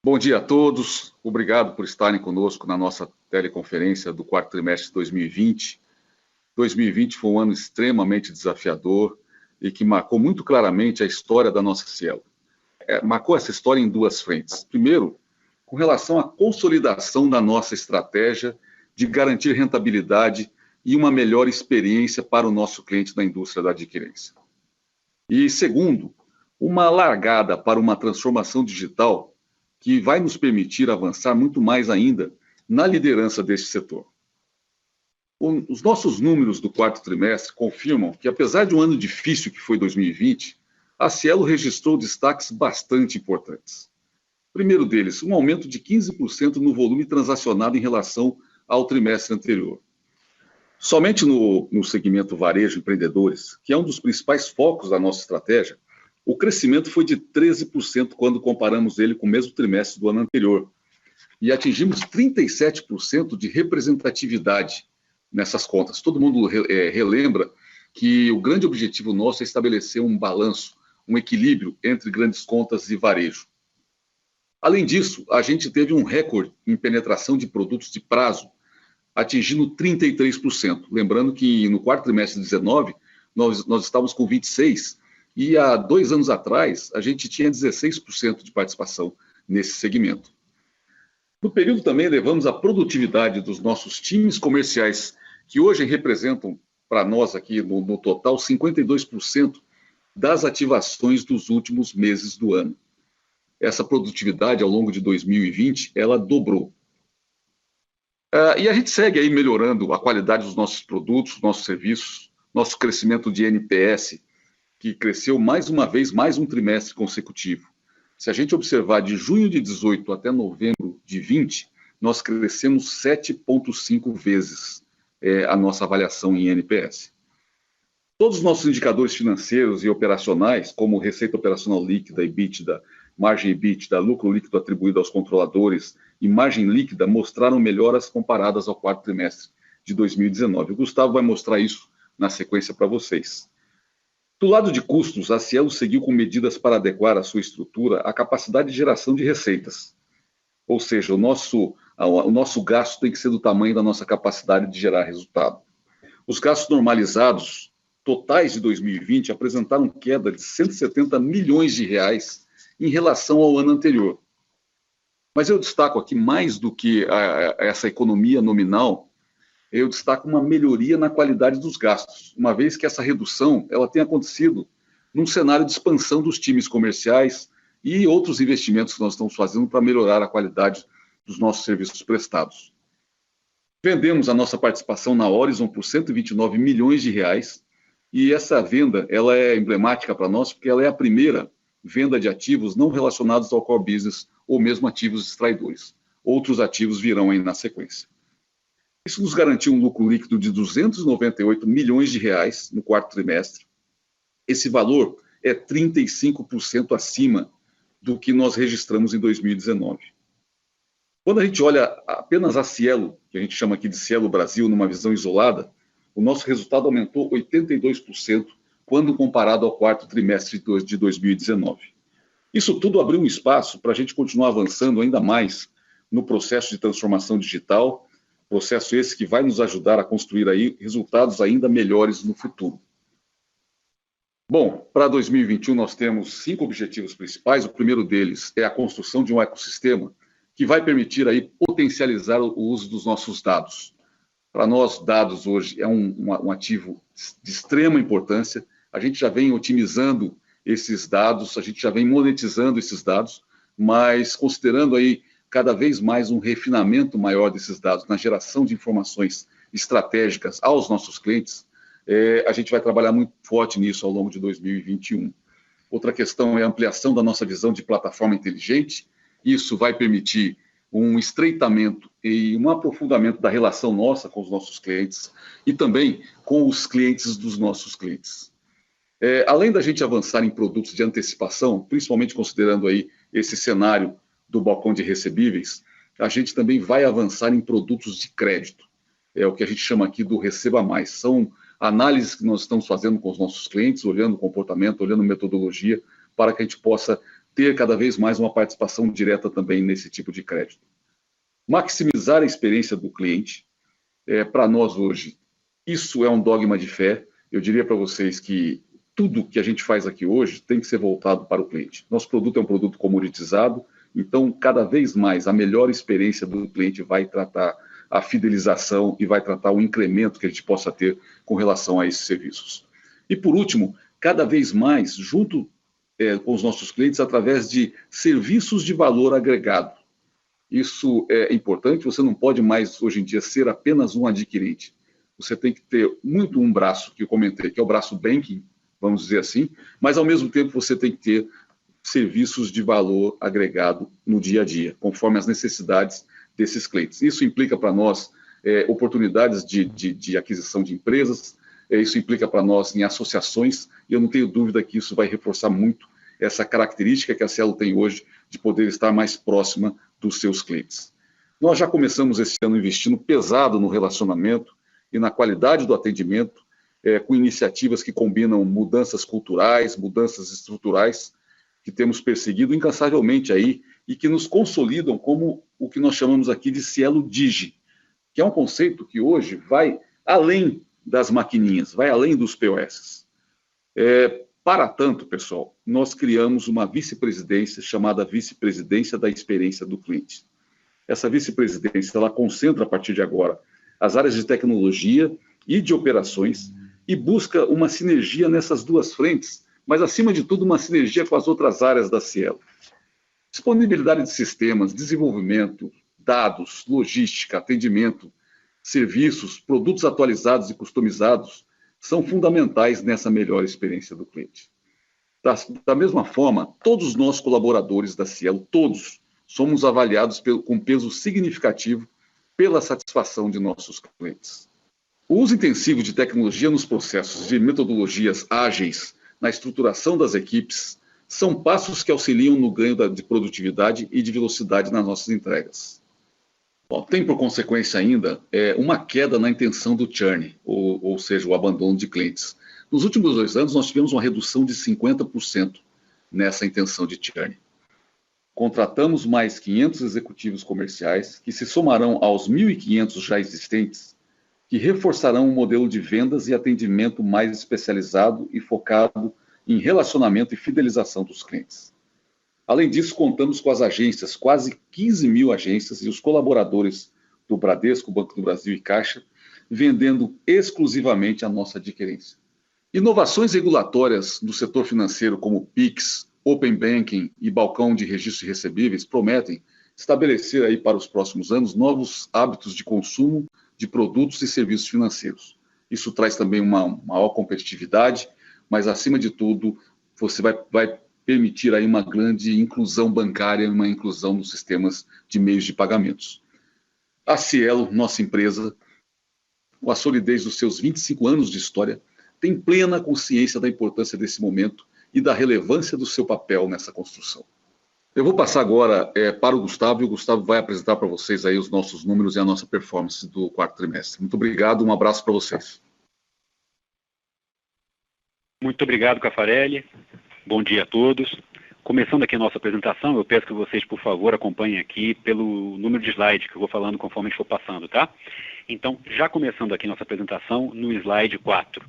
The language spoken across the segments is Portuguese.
Bom dia a todos, obrigado por estarem conosco na nossa teleconferência do quarto trimestre de 2020. 2020 foi um ano extremamente desafiador e que marcou muito claramente a história da nossa Cielo. Marcou essa história em duas frentes. Primeiro, com relação à consolidação da nossa estratégia de garantir rentabilidade e uma melhor experiência para o nosso cliente da indústria da adquirência. E segundo, uma largada para uma transformação digital que vai nos permitir avançar muito mais ainda na liderança deste setor. Os nossos números do quarto trimestre confirmam que, apesar de um ano difícil que foi 2020, a Cielo registrou destaques bastante importantes. Primeiro deles, um aumento de 15% no volume transacionado em relação ao trimestre anterior. Somente no segmento varejo empreendedores, que é um dos principais focos da nossa estratégia, o crescimento foi de 13% quando comparamos ele com o mesmo trimestre do ano anterior. E atingimos 37% de representatividade nessas contas. Todo mundo relembra que o grande objetivo nosso é estabelecer um balanço, um equilíbrio entre grandes contas e varejo. Além disso, a gente teve um recorde em penetração de produtos de prazo, atingindo 33%. Lembrando que no quarto trimestre de 2019, nós estávamos com 26%, e há 2 anos atrás, a gente tinha 16% de participação nesse segmento. No período também levamos a produtividade dos nossos times comerciais, que hoje representam para nós aqui no total 52% das ativações dos últimos meses do ano. Essa produtividade ao longo de 2020, ela dobrou. E a gente segue aí melhorando a qualidade dos nossos produtos, nossos serviços, nosso crescimento de NPS, que cresceu mais uma vez, mais um trimestre consecutivo. Se a gente observar de junho de 18 até novembro de 20, nós crescemos 7,5 vezes a nossa avaliação em NPS. Todos os nossos indicadores financeiros e operacionais, como receita operacional líquida, EBITDA, margem EBITDA, lucro líquido atribuído aos controladores e margem líquida, mostraram melhoras comparadas ao quarto trimestre de 2019. O Gustavo vai mostrar isso na sequência para vocês. Do lado de custos, a Cielo seguiu com medidas para adequar a sua estrutura à capacidade de geração de receitas. Ou seja, o nosso gasto tem que ser do tamanho da nossa capacidade de gerar resultado. Os gastos normalizados totais de 2020 apresentaram queda de 170 milhões de reais em relação ao ano anterior. Mas eu destaco aqui, mais do que essa economia nominal, eu destaco uma melhoria na qualidade dos gastos, uma vez que essa redução ela tem acontecido num cenário de expansão dos times comerciais e outros investimentos que nós estamos fazendo para melhorar a qualidade dos nossos serviços prestados. Vendemos a nossa participação na Horizon por 129 milhões de reais e essa venda ela é emblemática para nós porque ela é a primeira venda de ativos não relacionados ao core business ou mesmo ativos extraidores. Outros ativos virão aí na sequência. Isso nos garantiu um lucro líquido de 298 milhões de reais no quarto trimestre. Esse valor é 35% acima do que nós registramos em 2019. Quando a gente olha apenas a Cielo, que a gente chama aqui de Cielo Brasil, numa visão isolada, o nosso resultado aumentou 82% quando comparado ao quarto trimestre de 2019. Isso tudo abriu um espaço para a gente continuar avançando ainda mais no processo de transformação digital, processo esse que vai nos ajudar a construir aí resultados ainda melhores no futuro. Bom, para 2021 nós temos 5 objetivos principais. O primeiro deles é a construção de um ecossistema que vai permitir aí potencializar o uso dos nossos dados. Para nós, dados hoje é um ativo de extrema importância. A gente já vem otimizando esses dados, a gente já vem monetizando esses dados, mas considerando aí cada vez mais um refinamento maior desses dados na geração de informações estratégicas aos nossos clientes, a gente vai trabalhar muito forte nisso ao longo de 2021. Outra questão é a ampliação da nossa visão de plataforma inteligente. Isso vai permitir um estreitamento e um aprofundamento da relação nossa com os nossos clientes e também com os clientes dos nossos clientes. Além da gente avançar em produtos de antecipação, principalmente considerando aí esse cenário do balcão de recebíveis, a gente também vai avançar em produtos de crédito. É o que a gente chama aqui do Receba Mais. São análises que nós estamos fazendo com os nossos clientes, olhando o comportamento, olhando metodologia, para que a gente possa ter cada vez mais uma participação direta também nesse tipo de crédito. Maximizar a experiência do cliente, para nós hoje, isso é um dogma de fé. Eu diria para vocês que tudo que a gente faz aqui hoje tem que ser voltado para o cliente. Nosso produto é um produto comoditizado, então cada vez mais a melhor experiência do cliente vai tratar a fidelização e vai tratar o incremento que a gente possa ter com relação a esses serviços. E por último, cada vez mais, junto com os nossos clientes, através de serviços de valor agregado. Isso é importante, você não pode mais, hoje em dia, ser apenas um adquirente. Você tem que ter muito um braço, que eu comentei, que é o braço banking, vamos dizer assim, mas, ao mesmo tempo, você tem que ter serviços de valor agregado no dia a dia, conforme as necessidades desses clientes. Isso implica para nós oportunidades de aquisição de empresas, isso implica para nós em associações, e eu não tenho dúvida que isso vai reforçar muito essa característica que a Cielo tem hoje de poder estar mais próxima dos seus clientes. Nós já começamos esse ano investindo pesado no relacionamento e na qualidade do atendimento, com iniciativas que combinam mudanças culturais, mudanças estruturais, que temos perseguido incansavelmente aí e que nos consolidam como o que nós chamamos aqui de Cielo Digi, que é um conceito que hoje vai além das maquininhas, vai além dos POS. Para tanto, pessoal, nós criamos uma vice-presidência chamada Vice-Presidência da Experiência do Cliente. Essa vice-presidência, ela concentra a partir de agora as áreas de tecnologia e de operações e busca uma sinergia nessas duas frentes, mas acima de tudo uma sinergia com as outras áreas da Cielo. Disponibilidade de sistemas, desenvolvimento, dados, logística, atendimento, serviços, produtos atualizados e customizados são fundamentais nessa melhor experiência do cliente. Da mesma forma, todos nós colaboradores da Cielo, todos, somos avaliados com peso significativo pela satisfação de nossos clientes. O uso intensivo de tecnologia nos processos de metodologias ágeis, na estruturação das equipes, são passos que auxiliam no ganho de produtividade e de velocidade nas nossas entregas. Bom, tem por consequência ainda uma queda na intenção do churn, ou seja, o abandono de clientes. Nos últimos 2 anos, nós tivemos uma redução de 50% nessa intenção de churn. Contratamos mais 500 executivos comerciais, que se somarão aos 1.500 já existentes, que reforçarão um modelo de vendas e atendimento mais especializado e focado em relacionamento e fidelização dos clientes. Além disso, contamos com as agências, quase 15 mil agências, e os colaboradores do Bradesco, Banco do Brasil e Caixa, vendendo exclusivamente a nossa adquirência. Inovações regulatórias do setor financeiro, como PIX, Open Banking e balcão de registro de recebíveis, prometem estabelecer aí para os próximos anos novos hábitos de consumo de produtos e serviços financeiros. Isso traz também uma maior competitividade, mas, acima de tudo, você vai permitir aí uma grande inclusão bancária, uma inclusão nos sistemas de meios de pagamentos. A Cielo, nossa empresa, com a solidez dos seus 25 anos de história, tem plena consciência da importância desse momento e da relevância do seu papel nessa construção. Eu vou passar agora para o Gustavo, e o Gustavo vai apresentar para vocês aí os nossos números e a nossa performance do quarto trimestre. Muito obrigado, um abraço para vocês. Muito obrigado, Caffarelli. Bom dia a todos. Começando aqui a nossa apresentação, eu peço que vocês, por favor, acompanhem aqui pelo número de slide que eu vou falando conforme a gente for passando, tá? Então, já começando aqui nossa apresentação no slide 4.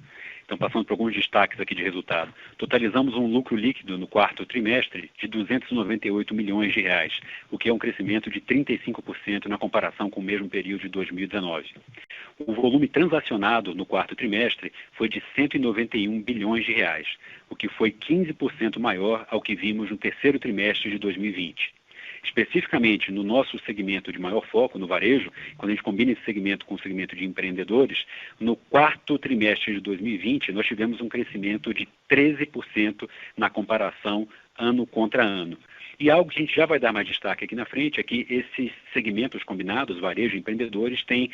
Então, passando por alguns destaques aqui de resultado. Totalizamos um lucro líquido no quarto trimestre de 298 milhões de reais, o que é um crescimento de 35% na comparação com o mesmo período de 2019. O volume transacionado no quarto trimestre foi de 191 bilhões de reais, o que foi 15% maior ao que vimos no terceiro trimestre de 2020. Especificamente no nosso segmento de maior foco, no varejo, quando a gente combina esse segmento com o segmento de empreendedores, no quarto trimestre de 2020 nós tivemos um crescimento de 13% na comparação ano contra ano. E algo que a gente já vai dar mais destaque aqui na frente é que esses segmentos combinados, varejo e empreendedores, têm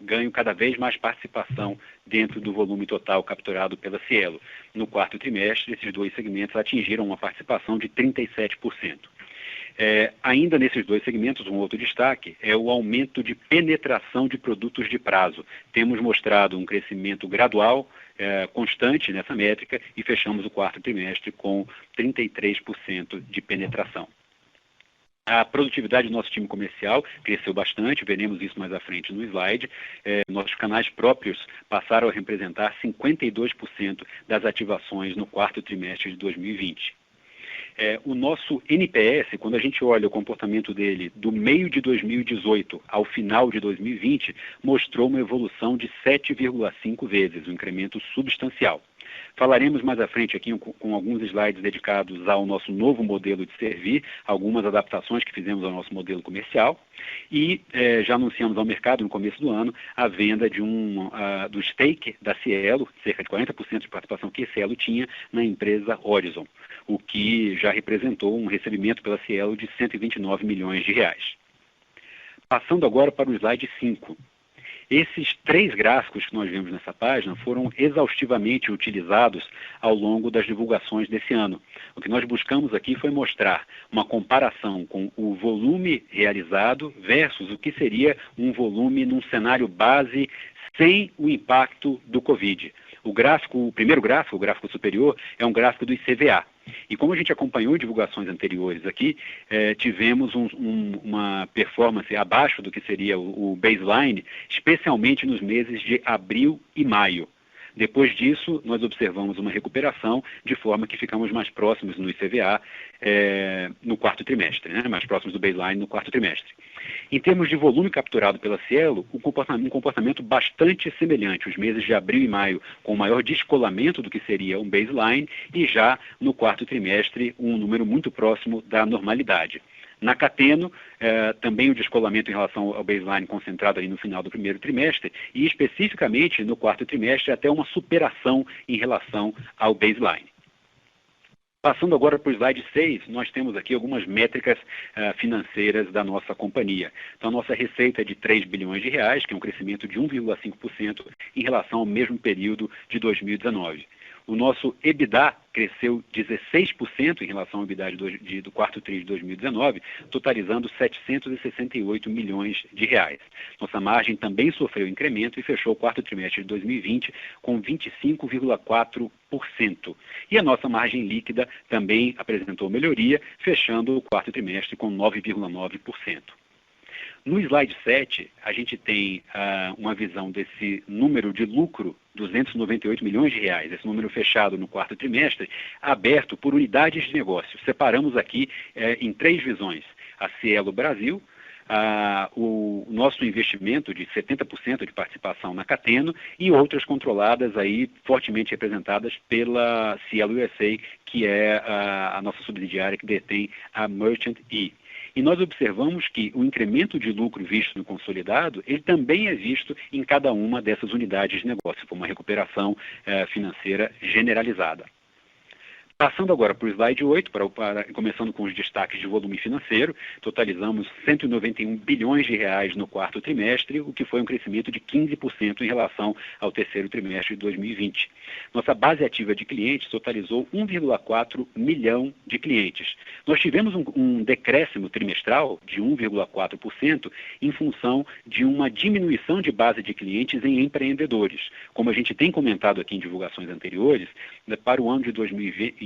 ganho cada vez mais participação dentro do volume total capturado pela Cielo. No quarto trimestre, esses dois segmentos atingiram uma participação de 37%. Ainda nesses dois segmentos, um outro destaque é o aumento de penetração de produtos de prazo. Temos mostrado um crescimento gradual, constante nessa métrica e fechamos o quarto trimestre com 33% de penetração. A produtividade do nosso time comercial cresceu bastante, veremos isso mais à frente no slide. Nossos canais próprios passaram a representar 52% das ativações no quarto trimestre de 2020. O nosso NPS, quando a gente olha o comportamento dele do meio de 2018 ao final de 2020, mostrou uma evolução de 7,5 vezes, um incremento substancial. Falaremos mais à frente aqui com alguns slides dedicados ao nosso novo modelo de servir, algumas adaptações que fizemos ao nosso modelo comercial e já anunciamos ao mercado no começo do ano a venda do stake da Cielo, cerca de 40% de participação que a Cielo tinha na empresa Horizon, o que já representou um recebimento pela Cielo de 129 milhões de reais. Passando agora para o slide 5. Esses 3 gráficos que nós vemos nessa página foram exaustivamente utilizados ao longo das divulgações desse ano. O que nós buscamos aqui foi mostrar uma comparação com o volume realizado versus o que seria um volume num cenário base sem o impacto do Covid. O primeiro gráfico, o gráfico superior, é um gráfico do ICVA. E como a gente acompanhou divulgações anteriores aqui, tivemos uma performance abaixo do que seria o baseline, especialmente nos meses de abril e maio. Depois disso, nós observamos uma recuperação, de forma que ficamos mais próximos no ICVA no quarto trimestre, mais próximos do baseline no quarto trimestre. Em termos de volume capturado pela Cielo, um comportamento bastante semelhante, os meses de abril e maio com maior descolamento do que seria um baseline e já no quarto trimestre um número muito próximo da normalidade. Na Cateno, também o descolamento em relação ao baseline concentrado ali no final do primeiro trimestre e especificamente no quarto trimestre até uma superação em relação ao baseline. Passando agora para o slide 6, nós temos aqui algumas métricas financeiras da nossa companhia. Então, a nossa receita é de 3 bilhões de reais, que é um crescimento de 1,5% em relação ao mesmo período de 2019. O nosso EBITDA cresceu 16% em relação ao EBITDA do quarto tri de 2019, totalizando 768 milhões de reais. Nossa margem também sofreu incremento e fechou o quarto trimestre de 2020 com 25,4%. E a nossa margem líquida também apresentou melhoria, fechando o quarto trimestre com 9,9%. No slide 7, a gente tem uma visão desse número de lucro, 298 milhões de reais, esse número fechado no quarto trimestre, aberto por unidades de negócio. Separamos aqui em 3 visões: a Cielo Brasil, o nosso investimento de 70% de participação na Cateno e outras controladas aí fortemente representadas pela Cielo USA, que é a nossa subsidiária que detém a Merchant E. E nós observamos que o incremento de lucro visto no consolidado, ele também é visto em cada uma dessas unidades de negócio, por uma recuperação financeira generalizada. Passando agora para o slide 8, começando com os destaques de volume financeiro, totalizamos 191 bilhões de reais no quarto trimestre, o que foi um crescimento de 15% em relação ao terceiro trimestre de 2020. Nossa base ativa de clientes totalizou 1,4 milhão de clientes. Nós tivemos um decréscimo trimestral de 1,4% em função de uma diminuição de base de clientes em empreendedores. Como a gente tem comentado aqui em divulgações anteriores, para o ano de 2020,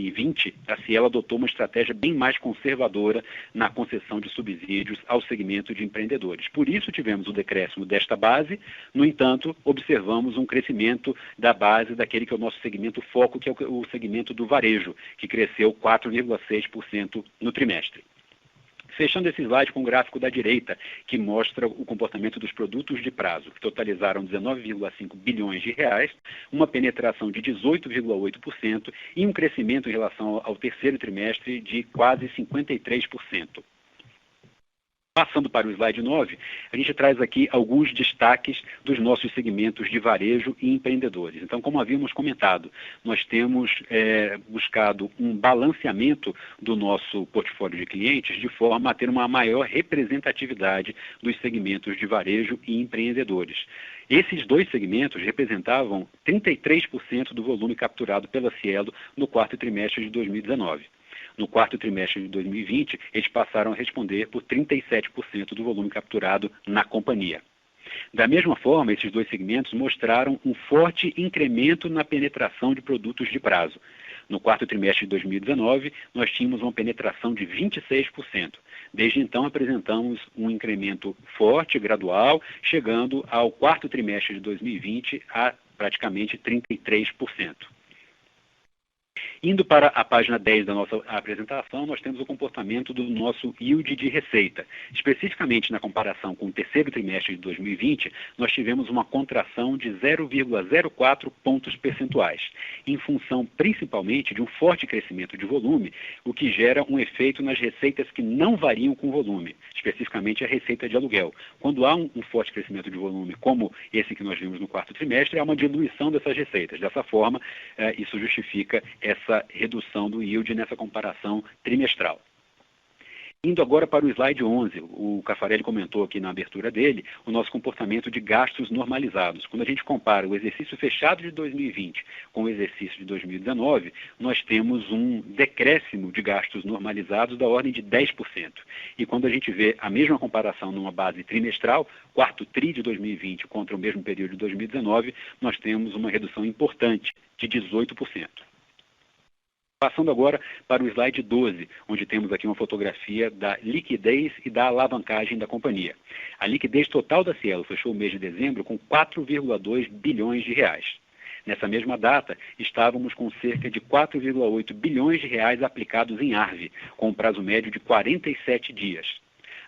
a Cielo adotou uma estratégia bem mais conservadora na concessão de subsídios ao segmento de empreendedores. Por isso tivemos o decréscimo desta base, no entanto, observamos um crescimento da base daquele que é o nosso segmento foco, que é o segmento do varejo, que cresceu 4,6% no trimestre. Fechando esse slide com o gráfico da direita, que mostra o comportamento dos produtos de prazo, que totalizaram 19,5 bilhões de reais, uma penetração de 18,8% e um crescimento em relação ao terceiro trimestre de quase 53%. Passando para o slide 9, a gente traz aqui alguns destaques dos nossos segmentos de varejo e empreendedores. Então, como havíamos comentado, nós temos buscado um balanceamento do nosso portfólio de clientes de forma a ter uma maior representatividade dos segmentos de varejo e empreendedores. Esses 2 segmentos representavam 33% do volume capturado pela Cielo no quarto trimestre de 2019. No quarto trimestre de 2020, eles passaram a responder por 37% do volume capturado na companhia. Da mesma forma, esses dois segmentos mostraram um forte incremento na penetração de produtos de prazo. No quarto trimestre de 2019, nós tínhamos uma penetração de 26%. Desde então, apresentamos um incremento forte, gradual, chegando ao quarto trimestre de 2020 a praticamente 33%. Indo para a página 10 da nossa apresentação, nós temos o comportamento do nosso yield de receita. Especificamente na comparação com o terceiro trimestre de 2020, nós tivemos uma contração de 0,04 pontos percentuais, em função principalmente de um forte crescimento de volume, o que gera um efeito nas receitas que não variam com o volume, especificamente a receita de aluguel. Quando há um forte crescimento de volume, como esse que nós vimos no quarto trimestre, há uma diluição dessas receitas. Dessa forma, isso justifica essa redução do yield nessa comparação trimestral. Indo agora para o slide 11, o Caffarelli comentou aqui na abertura dele o nosso comportamento de gastos normalizados. Quando a gente compara o exercício fechado de 2020 com o exercício de 2019, nós temos um decréscimo de gastos normalizados da ordem de 10%. E quando a gente vê a mesma comparação numa base trimestral, quarto tri de 2020 contra o mesmo período de 2019, nós temos uma redução importante de 18%. Passando agora para o slide 12, onde temos aqui uma fotografia da liquidez e da alavancagem da companhia. A liquidez total da Cielo fechou o mês de dezembro com 4,2 bilhões de reais. Nessa mesma data, estávamos com cerca de 4,8 bilhões de reais aplicados em ARV, com um prazo médio de 47 dias.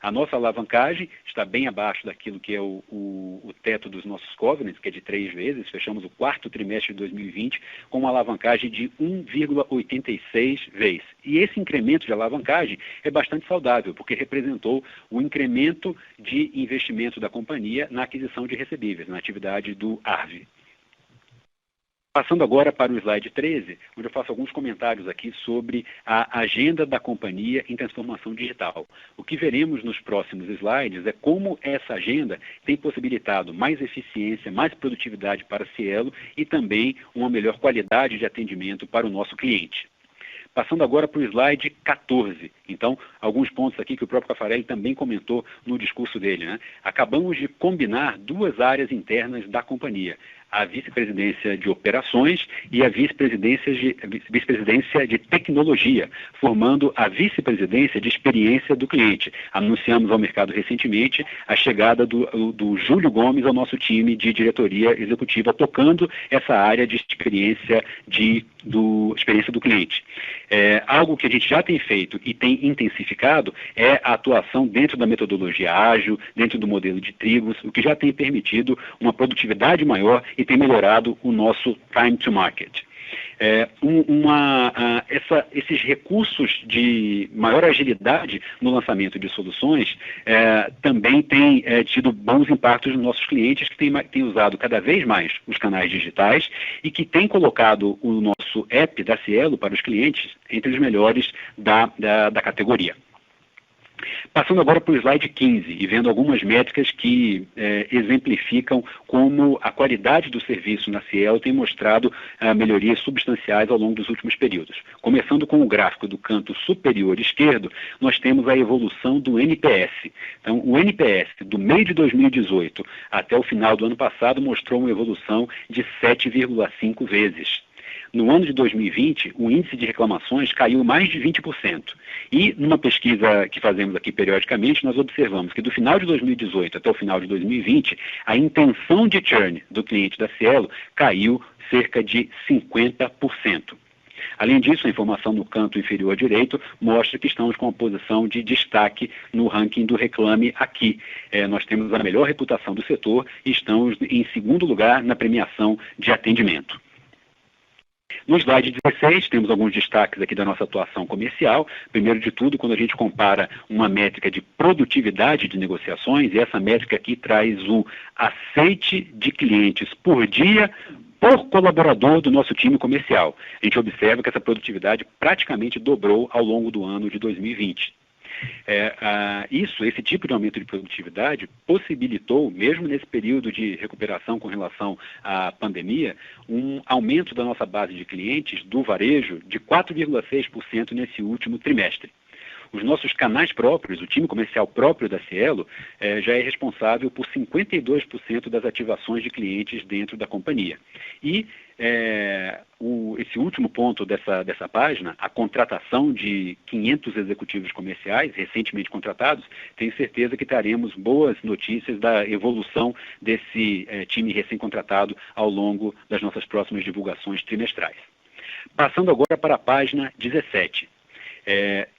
A nossa alavancagem está bem abaixo daquilo que é o teto dos nossos covenants, que é de 3 vezes. Fechamos o quarto trimestre de 2020 com uma alavancagem de 1,86 vezes. E esse incremento de alavancagem é bastante saudável, porque representou o incremento de investimento da companhia na aquisição de recebíveis, na atividade do ARV. Passando agora para o slide 13, onde eu faço alguns comentários aqui sobre a agenda da companhia em transformação digital. O que veremos nos próximos slides é como essa agenda tem possibilitado mais eficiência, mais produtividade para a Cielo e também uma melhor qualidade de atendimento para o nosso cliente. Passando agora para o slide 14. Então, alguns pontos aqui que o próprio Caffarelli também comentou no discurso dele, né? Acabamos de combinar duas áreas internas da companhia, a vice-presidência de operações e a vice-presidência de tecnologia, formando a vice-presidência de experiência do cliente. Anunciamos ao mercado recentemente a chegada do Júlio Gomes ao nosso time de diretoria executiva, tocando essa área de experiência do cliente. Algo que a gente já tem feito e tem intensificado é a atuação dentro da metodologia ágil, dentro do modelo de tribos, o que já tem permitido uma produtividade maior e tem melhorado o nosso time to market. Esses recursos de maior agilidade no lançamento de soluções também têm tido bons impactos nos nossos clientes que têm usado cada vez mais os canais digitais e que têm colocado o nosso app da Cielo para os clientes entre os melhores da categoria. Passando agora para o slide 15 e vendo algumas métricas que exemplificam como a qualidade do serviço na Cielo tem mostrado melhorias substanciais ao longo dos últimos períodos. Começando com o gráfico do canto superior esquerdo, nós temos a evolução do NPS. Então, o NPS do meio de 2018 até o final do ano passado mostrou uma evolução de 7,5 vezes. No ano de 2020, o índice de reclamações caiu mais de 20%. E, numa pesquisa que fazemos aqui periodicamente, nós observamos que do final de 2018 até o final de 2020, a intenção de churn do cliente da Cielo caiu cerca de 50%. Além disso, a informação no canto inferior direito mostra que estamos com uma posição de destaque no ranking do Reclame Aqui. Nós temos a melhor reputação do setor e estamos em segundo lugar na premiação de atendimento. No slide 16, temos alguns destaques aqui da nossa atuação comercial. Primeiro de tudo, quando a gente compara uma métrica de produtividade de negociações, e essa métrica aqui traz o aceite de clientes por dia por colaborador do nosso time comercial. A gente observa que essa produtividade praticamente dobrou ao longo do ano de 2020. Esse tipo de aumento de produtividade possibilitou, mesmo nesse período de recuperação com relação à pandemia, um aumento da nossa base de clientes do varejo de 4,6% nesse último trimestre. Os nossos canais próprios, o time comercial próprio da Cielo, já é responsável por 52% das ativações de clientes dentro da companhia. E esse último ponto dessa página, a contratação de 500 executivos comerciais recentemente contratados, tenho certeza que teremos boas notícias da evolução desse time recém-contratado ao longo das nossas próximas divulgações trimestrais. Passando agora para a página 17.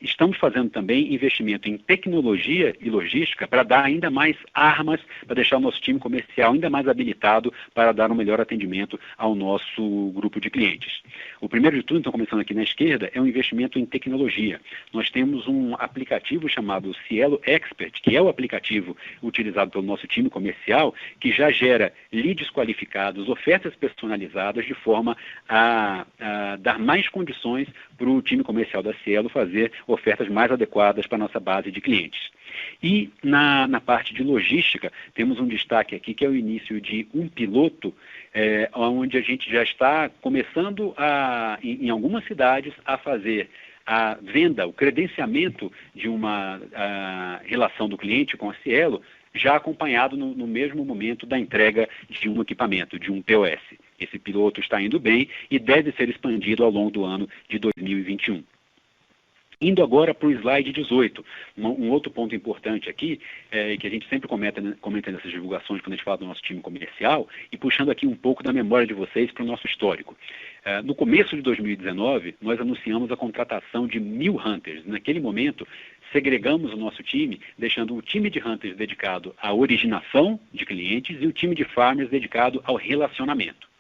Estamos fazendo também investimento em tecnologia e logística para dar ainda mais armas, para deixar o nosso time comercial ainda mais habilitado para dar um melhor atendimento ao nosso grupo de clientes. O primeiro de tudo, então, começando aqui na esquerda, é um investimento em tecnologia. Nós temos um aplicativo chamado Cielo Expert, que é o aplicativo utilizado pelo nosso time comercial, que já gera leads qualificados, ofertas personalizadas, de forma a dar mais condições para o time comercial da Cielo fazer ofertas mais adequadas para a nossa base de clientes. E na parte de logística, temos um destaque aqui que é o início de um piloto, onde a gente já está começando em algumas cidades a fazer a venda, o credenciamento de uma relação do cliente com a Cielo, já acompanhado no mesmo momento da entrega de um equipamento, de um POS. Esse piloto está indo bem e deve ser expandido ao longo do ano de 2021. Indo agora para o slide 18, um outro ponto importante aqui, que a gente sempre comenta nessas divulgações quando a gente fala do nosso time comercial, e puxando aqui um pouco da memória de vocês para o nosso histórico. No começo de 2019, nós anunciamos a contratação de 1.000 Hunters. Naquele momento, segregamos o nosso time, deixando o time de Hunters dedicado à originação de clientes e o time de Farmers dedicado ao relacionamento.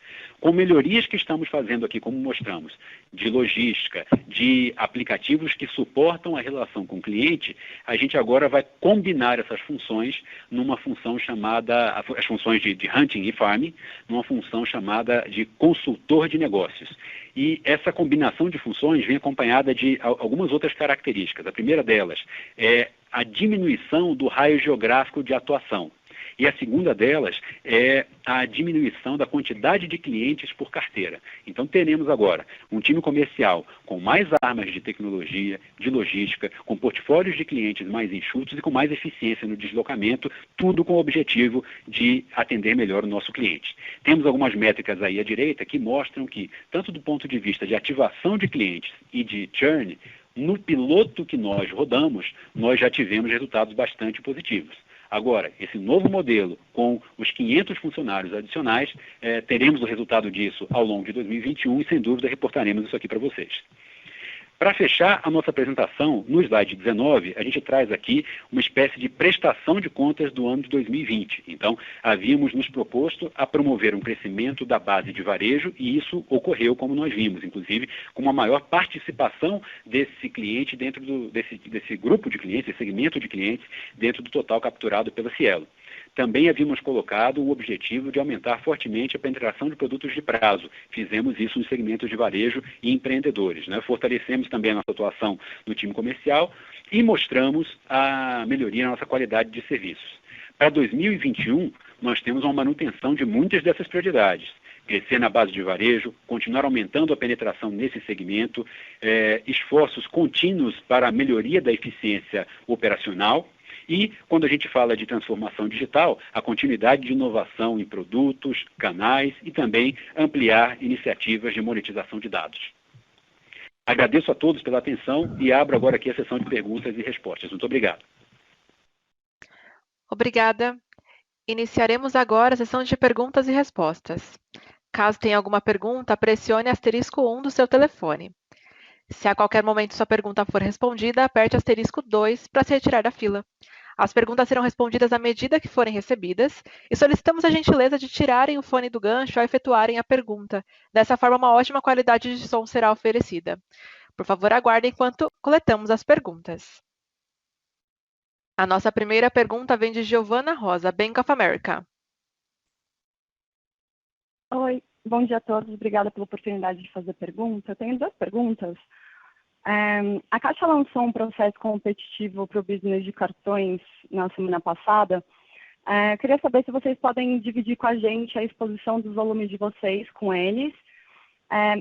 Com melhorias que estamos fazendo aqui, como mostramos, de logística, de aplicativos que suportam a relação com o cliente, a gente agora vai combinar essas funções numa função chamada, as funções de hunting e farming, numa função chamada de consultor de negócios. E essa combinação de funções vem acompanhada de algumas outras características. A primeira delas é a diminuição do raio geográfico de atuação. E a segunda delas é a diminuição da quantidade de clientes por carteira. Então teremos agora um time comercial com mais armas de tecnologia, de logística, com portfólios de clientes mais enxutos e com mais eficiência no deslocamento, tudo com o objetivo de atender melhor o nosso cliente. Temos algumas métricas aí à direita que mostram que, tanto do ponto de vista de ativação de clientes e de churn, no piloto que nós rodamos, nós já tivemos resultados bastante positivos. Agora, esse novo modelo, com os 500 funcionários adicionais, teremos o resultado disso ao longo de 2021 e, sem dúvida, reportaremos isso aqui para vocês. Para fechar a nossa apresentação, no slide 19, a gente traz aqui uma espécie de prestação de contas do ano de 2020. Então, havíamos nos proposto a promover um crescimento da base de varejo e isso ocorreu, como nós vimos, inclusive com uma maior participação desse cliente dentro desse grupo de clientes, esse segmento de clientes, dentro do total capturado pela Cielo. Também havíamos colocado o objetivo de aumentar fortemente a penetração de produtos de prazo. Fizemos isso nos segmentos de varejo e empreendedores, né? Fortalecemos também a nossa atuação no time comercial e mostramos a melhoria na nossa qualidade de serviços. Para 2021, nós temos uma manutenção de muitas dessas prioridades. Crescer na base de varejo, continuar aumentando a penetração nesse segmento, esforços contínuos para a melhoria da eficiência operacional. E, quando a gente fala de transformação digital, a continuidade de inovação em produtos, canais e também ampliar iniciativas de monetização de dados. Agradeço a todos pela atenção e abro agora aqui a sessão de perguntas e respostas. Muito obrigado. Obrigada. Iniciaremos agora a sessão de perguntas e respostas. Caso tenha alguma pergunta, pressione *1 do seu telefone. Se a qualquer momento sua pergunta for respondida, aperte *2 para se retirar da fila. As perguntas serão respondidas à medida que forem recebidas e solicitamos a gentileza de tirarem o fone do gancho ao efetuarem a pergunta. Dessa forma, uma ótima qualidade de som será oferecida. Por favor, aguardem enquanto coletamos as perguntas. A nossa primeira pergunta vem de Giovana Rosa, Bank of America. Oi, bom dia a todos. Obrigada pela oportunidade de fazer pergunta. Eu tenho duas perguntas. A Caixa lançou um processo competitivo para o business de cartões na semana passada. Eu queria saber se vocês podem dividir com a gente a exposição dos volumes de vocês com eles.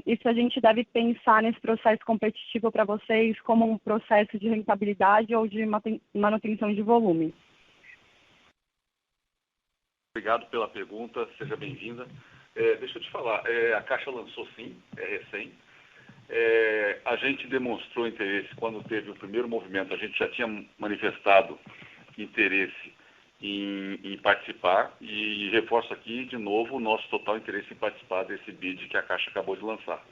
E se a gente deve pensar nesse processo competitivo para vocês como um processo de rentabilidade ou de manutenção de volume. Obrigado pela pergunta, seja bem-vinda. Deixa eu te falar, a Caixa lançou sim, é recém. A gente demonstrou interesse quando teve o primeiro movimento, a gente já tinha manifestado interesse em participar e reforço aqui de novo o nosso total interesse em participar desse bid que a Caixa acabou de lançar.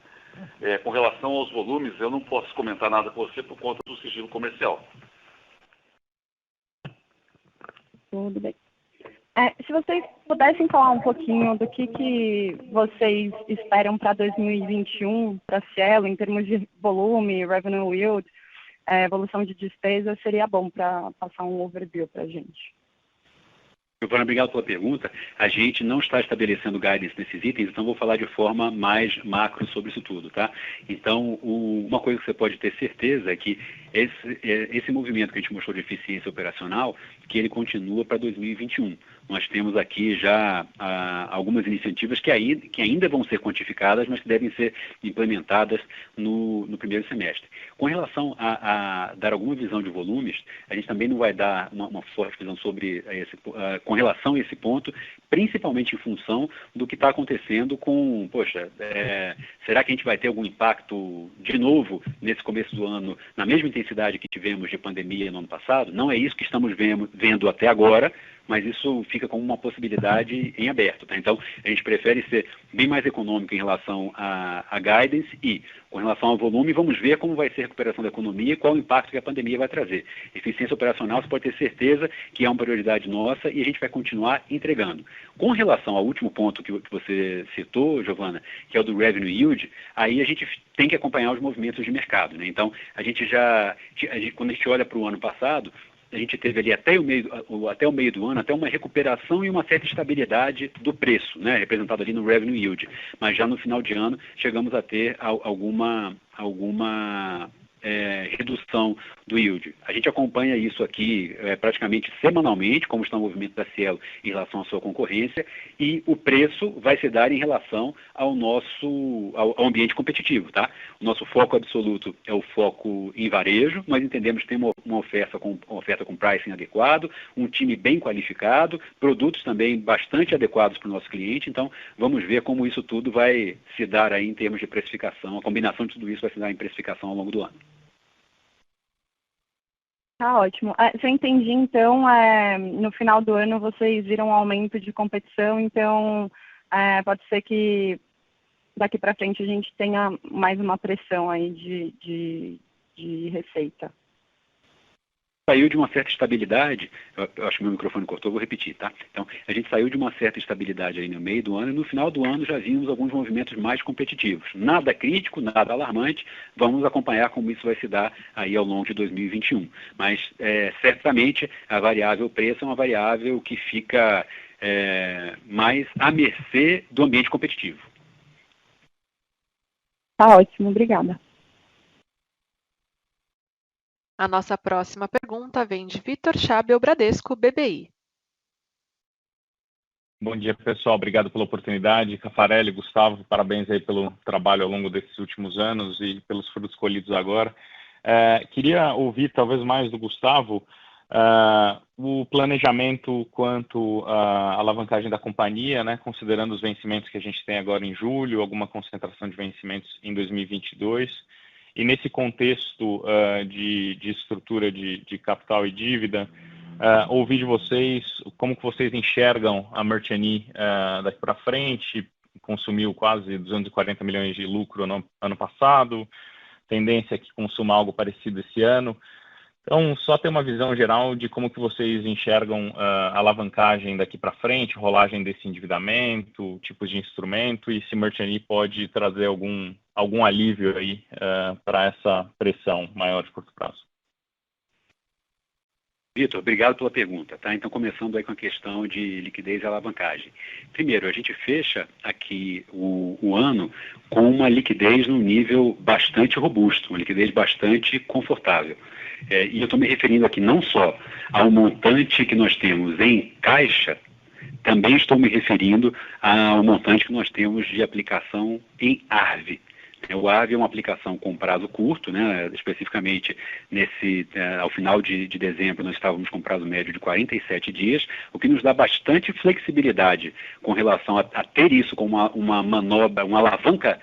Com relação aos volumes, eu não posso comentar nada com você por conta do sigilo comercial. Tudo bem. Se vocês pudessem falar um pouquinho do que vocês esperam para 2021, para a Cielo, em termos de volume, revenue yield, evolução de despesa, seria bom para passar um overview para a gente. Giovana, obrigado pela pergunta. A gente não está estabelecendo guidance nesses itens, então vou falar de forma mais macro sobre isso tudo, tá? Então, uma coisa que você pode ter certeza é que esse movimento que a gente mostrou de eficiência operacional, que ele continua para 2021. Nós temos aqui já algumas iniciativas que ainda vão ser quantificadas, mas que devem ser implementadas no primeiro semestre. Com relação a dar alguma visão de volumes, a gente também não vai dar uma forte visão sobre com relação a esse ponto, principalmente em função do que está acontecendo com, será que a gente vai ter algum impacto de novo nesse começo do ano, na mesma intensidade que tivemos de pandemia no ano passado? Não é isso que estamos vendo até agora, mas isso fica como uma possibilidade em aberto. Tá? Então, a gente prefere ser bem mais econômico em relação a guidance e, com relação ao volume, vamos ver como vai ser a recuperação da economia e qual o impacto que a pandemia vai trazer. Eficiência operacional, você pode ter certeza que é uma prioridade nossa e a gente vai continuar entregando. Com relação ao último ponto que você citou, Giovana, que é o do revenue yield, aí a gente tem que acompanhar os movimentos de mercado. Né? Então, quando a gente olha para o ano passado, a gente teve ali até o meio do ano, até uma recuperação e uma certa estabilidade do preço, né, representado ali no revenue yield. Mas já no final de ano chegamos a ter alguma redução do yield. A gente acompanha isso aqui praticamente semanalmente, como está o movimento da Cielo em relação à sua concorrência, e o preço vai se dar em relação ao ao ambiente competitivo. Tá? O nosso foco absoluto é o foco em varejo. Nós entendemos que tem uma oferta com pricing adequado, um time bem qualificado, produtos também bastante adequados para o nosso cliente. Então, vamos ver como isso tudo vai se dar aí em termos de precificação. A combinação de tudo isso vai se dar em precificação ao longo do ano. Tá ótimo. Se eu entendi, então, no final do ano vocês viram um aumento de competição, então pode ser que daqui para frente a gente tenha mais uma pressão aí de receita. Saiu de uma certa estabilidade, eu acho que meu microfone cortou, vou repetir, tá? Então, a gente saiu de uma certa estabilidade aí no meio do ano e no final do ano já vimos alguns movimentos mais competitivos. Nada crítico, nada alarmante, vamos acompanhar como isso vai se dar aí ao longo de 2021. Mas, certamente, a variável preço é uma variável que fica mais à mercê do ambiente competitivo. Tá ótimo, obrigada. A nossa próxima pergunta vem de Vitor Schabel, Bradesco, BBI. Bom dia, pessoal. Obrigado pela oportunidade. Caffarelli, Gustavo, parabéns aí pelo trabalho ao longo desses últimos anos e pelos frutos colhidos agora. Queria ouvir, talvez mais do Gustavo, o planejamento quanto à alavancagem da companhia, né, considerando os vencimentos que a gente tem agora em julho, alguma concentração de vencimentos em 2022. E nesse contexto de estrutura de capital e dívida, ouvir de vocês como que vocês enxergam a Merchany daqui para frente. Consumiu quase 240 milhões de lucro no ano passado, tendência que consuma algo parecido esse ano. Então, só ter uma visão geral de como que vocês enxergam a alavancagem daqui para frente, rolagem desse endividamento, tipos de instrumento, e se Merchany pode trazer algum alívio aí para essa pressão maior de curto prazo. Vitor, obrigado pela pergunta. Tá? Então, começando aí com a questão de liquidez e alavancagem. Primeiro, a gente fecha aqui o ano com uma liquidez num nível bastante robusto, uma liquidez bastante confortável. E eu estou me referindo aqui não só ao montante que nós temos em caixa, também estou me referindo ao montante que nós temos de aplicação em ARV. O ARV é uma aplicação com prazo curto, né? Especificamente ao final de dezembro nós estávamos com prazo médio de 47 dias, o que nos dá bastante flexibilidade com relação a ter isso como uma manobra, uma alavanca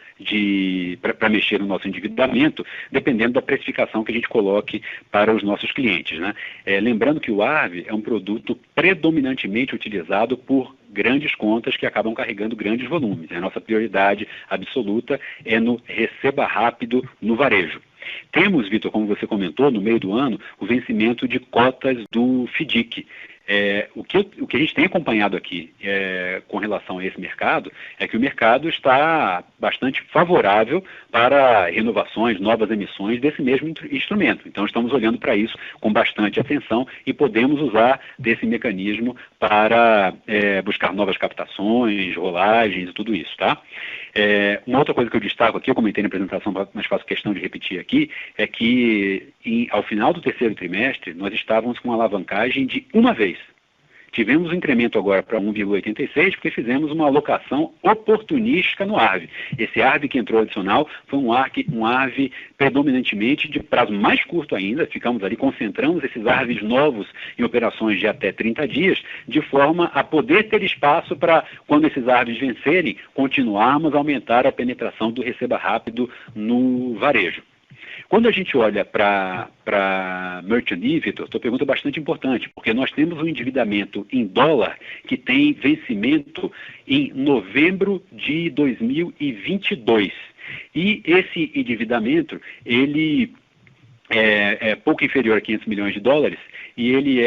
para mexer no nosso endividamento, dependendo da precificação que a gente coloque para os nossos clientes, né? Lembrando que o ARV é um produto predominantemente utilizado por grandes contas que acabam carregando grandes volumes. A nossa prioridade absoluta é no receba rápido no varejo. Temos, Vitor, como você comentou, no meio do ano, o vencimento de cotas do FDIC. O que a gente tem acompanhado aqui com relação a esse mercado é que o mercado está bastante favorável para renovações, novas emissões desse mesmo instrumento. Então, estamos olhando para isso com bastante atenção e podemos usar desse mecanismo para buscar novas captações, rolagens e tudo isso, tá? Uma outra coisa que eu destaco aqui, eu comentei na apresentação, mas faço questão de repetir aqui, é que ao final do terceiro trimestre nós estávamos com uma alavancagem de uma vez. Tivemos um incremento agora para 1,86 porque fizemos uma alocação oportunística no ARV. Esse ARV que entrou adicional foi um ARV predominantemente de prazo mais curto ainda, concentramos esses ARVs novos em operações de até 30 dias, de forma a poder ter espaço para, quando esses ARVs vencerem, continuarmos a aumentar a penetração do receba rápido no varejo. Quando a gente olha para Merchant E, Vitor, tua pergunta é bastante importante, porque nós temos um endividamento em dólar que tem vencimento em novembro de 2022. E esse endividamento, ele é pouco inferior a 500 milhões de dólares e ele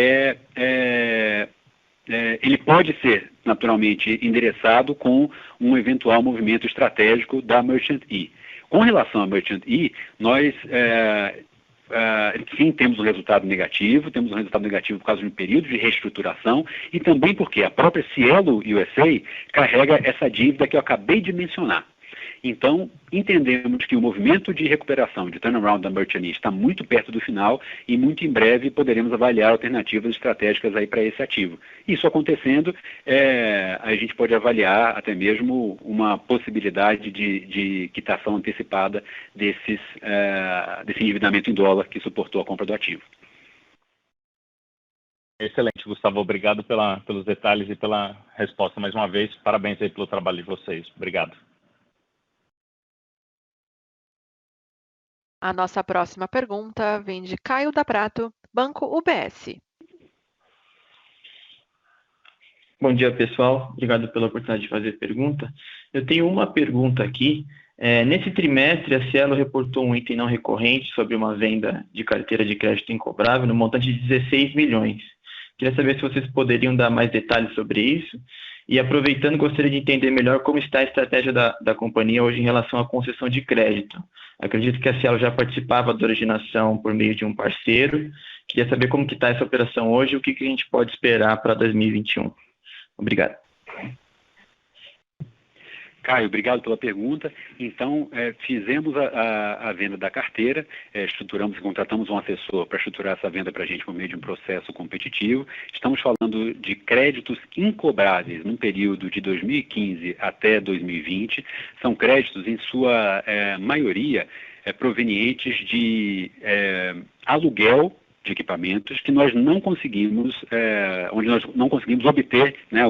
ele pode ser, naturalmente, endereçado com um eventual movimento estratégico da Merchant E. Com relação à Merchant E, nós, sim, temos um resultado negativo por causa de um período de reestruturação e também porque a própria Cielo USA carrega essa dívida que eu acabei de mencionar. Então, entendemos que o movimento de recuperação, de turnaround da Merchant E está muito perto do final e muito em breve poderemos avaliar alternativas estratégicas aí para esse ativo. Isso acontecendo, a gente pode avaliar até mesmo uma possibilidade de quitação antecipada desse endividamento em dólar que suportou a compra do ativo. Excelente, Gustavo. Obrigado pelos detalhes e pela resposta mais uma vez. Parabéns aí pelo trabalho de vocês. Obrigado. A nossa próxima pergunta vem de Caio da Prato, Banco UBS. Bom dia, pessoal. Obrigado pela oportunidade de fazer pergunta. Eu tenho uma pergunta aqui. Nesse trimestre, a Cielo reportou um item não recorrente sobre uma venda de carteira de crédito incobrável no montante de 16 milhões. Queria saber se vocês poderiam dar mais detalhes sobre isso. E aproveitando, gostaria de entender melhor como está a estratégia da companhia hoje em relação à concessão de crédito. Acredito que a Cielo já participava da originação por meio de um parceiro. Queria saber como que está essa operação hoje e o que a gente pode esperar para 2021. Obrigado. Caio, obrigado pela pergunta. Então, fizemos a venda da carteira, estruturamos e contratamos um assessor para estruturar essa venda para a gente por meio de um processo competitivo. Estamos falando de créditos incobráveis num período de 2015 até 2020. São créditos, em sua maioria, provenientes de aluguel de equipamentos que nós não conseguimos, onde nós não conseguimos obter, né,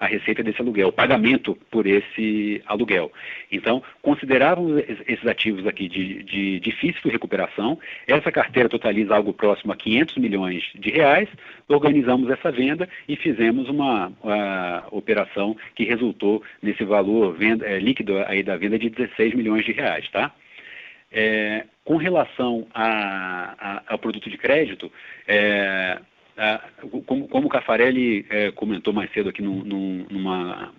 a receita desse aluguel, o pagamento por esse aluguel. Então, considerávamos esses ativos aqui de difícil recuperação. Essa carteira totaliza algo próximo a 500 milhões de reais, organizamos essa venda e fizemos uma operação que resultou nesse valor líquido aí da venda de 16 milhões de reais, tá? Com relação ao produto de crédito, como o Caffarelli comentou mais cedo aqui numa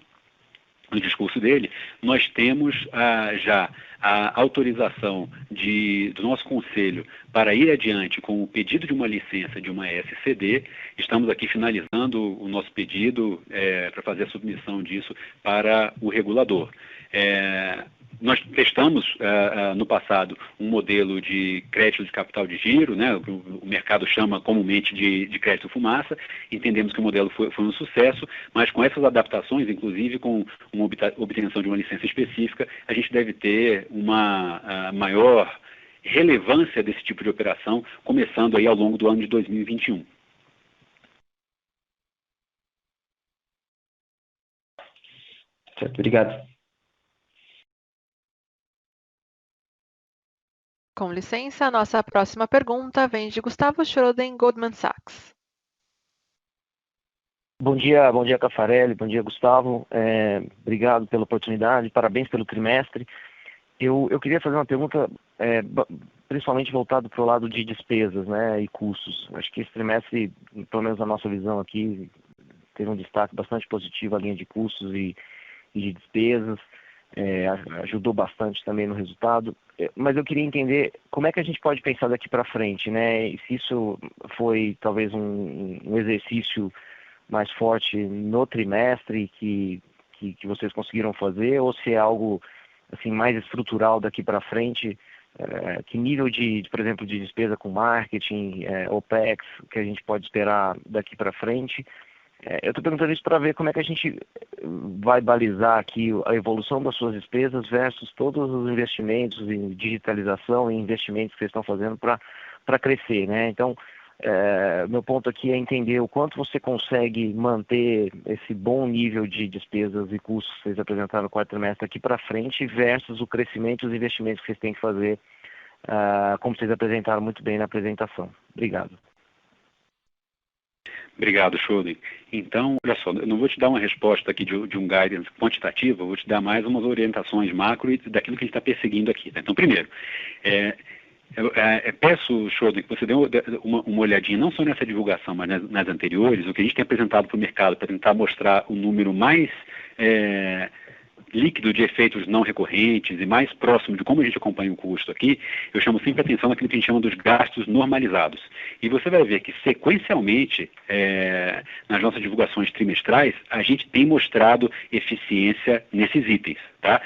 no discurso dele, nós temos já a autorização do nosso conselho para ir adiante com o pedido de uma licença de uma SCD. Estamos aqui finalizando o nosso pedido para fazer a submissão disso para o regulador. Nós testamos no passado um modelo de crédito de capital de giro, né, o mercado chama comumente de crédito fumaça. Entendemos que o modelo foi um sucesso, mas com essas adaptações, inclusive com uma obtenção de uma licença específica, a gente deve ter uma maior relevância desse tipo de operação, começando aí ao longo do ano de 2021. Certo, obrigado. Com licença, a nossa próxima pergunta vem de Gustavo Schroden, Goldman Sachs. Bom dia, Caffarelli, bom dia, Gustavo. Obrigado pela oportunidade, parabéns pelo trimestre. Eu queria fazer uma pergunta principalmente voltada para o lado de despesas, né, e custos. Acho que esse trimestre, pelo menos na nossa visão aqui, teve um destaque bastante positivo a linha de custos e de despesas. Ajudou bastante também no resultado, mas eu queria entender como é que a gente pode pensar daqui para frente, né? E se isso foi talvez um exercício mais forte no trimestre que vocês conseguiram fazer, ou se é algo assim mais estrutural daqui para frente, que nível por exemplo, de despesa com marketing, OPEX, que a gente pode esperar daqui para frente. Eu estou perguntando isso para ver como é que a gente vai balizar aqui a evolução das suas despesas versus todos os investimentos em digitalização e investimentos que vocês estão fazendo para crescer, né? Então, meu ponto aqui é entender o quanto você consegue manter esse bom nível de despesas e custos que vocês apresentaram no quarto trimestre aqui para frente versus o crescimento e os investimentos que vocês têm que fazer, como vocês apresentaram muito bem na apresentação. Obrigado. Obrigado, Schroden. Então, olha só, eu não vou te dar uma resposta aqui de um guidance quantitativo, eu vou te dar mais umas orientações macro e daquilo que a gente está perseguindo aqui. Tá? Então, primeiro, peço, Schroden, que você dê uma olhadinha, não só nessa divulgação, mas nas anteriores, o que a gente tem apresentado para o mercado para tentar mostrar o número mais líquido de efeitos não recorrentes e mais próximo de como a gente acompanha o custo aqui, eu chamo sempre a atenção naquilo que a gente chama dos gastos normalizados. E você vai ver que, sequencialmente, nas nossas divulgações trimestrais, a gente tem mostrado eficiência nesses itens. Tá?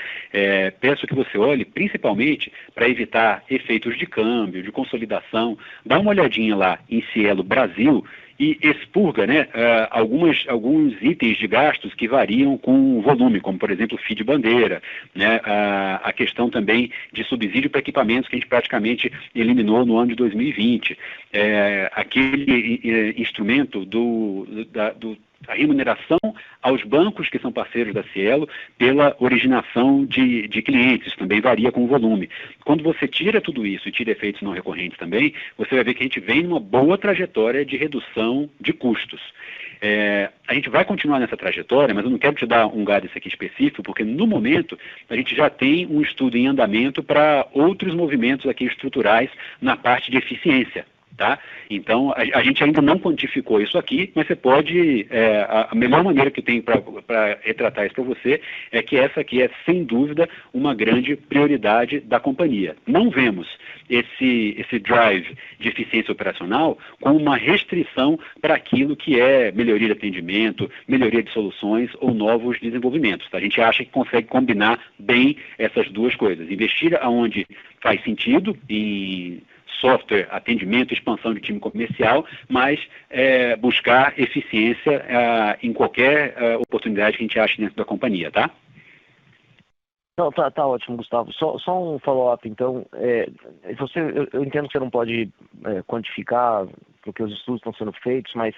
Peço que você olhe principalmente para evitar efeitos de câmbio, de consolidação. Dá uma olhadinha lá em Cielo Brasil e expurga, né, alguns itens de gastos que variam com o volume, como, por exemplo, FII de bandeira, né, a questão também de subsídio para equipamentos que a gente praticamente eliminou no ano de 2020. Aquele instrumento a remuneração aos bancos que são parceiros da Cielo pela originação de clientes, também varia com o volume. Quando você tira tudo isso e tira efeitos não recorrentes também, você vai ver que a gente vem numa boa trajetória de redução de custos. A gente vai continuar nessa trajetória, mas eu não quero te dar um guidance aqui específico, porque no momento a gente já tem um estudo em andamento para outros movimentos aqui estruturais na parte de eficiência. Tá? Então, a gente ainda não quantificou isso aqui, mas você pode, a melhor maneira que tem para retratar isso para você é que essa aqui é, sem dúvida, uma grande prioridade da companhia. Não vemos esse drive de eficiência operacional como uma restrição para aquilo que é melhoria de atendimento, melhoria de soluções ou novos desenvolvimentos. Tá? A gente acha que consegue combinar bem essas duas coisas. Investir aonde faz sentido, em software, atendimento, expansão de time comercial, mas buscar eficiência em qualquer oportunidade que a gente ache dentro da companhia, tá? Não, tá ótimo, Gustavo. Só um follow-up, então. Eu entendo que você não pode quantificar porque os estudos estão sendo feitos, mas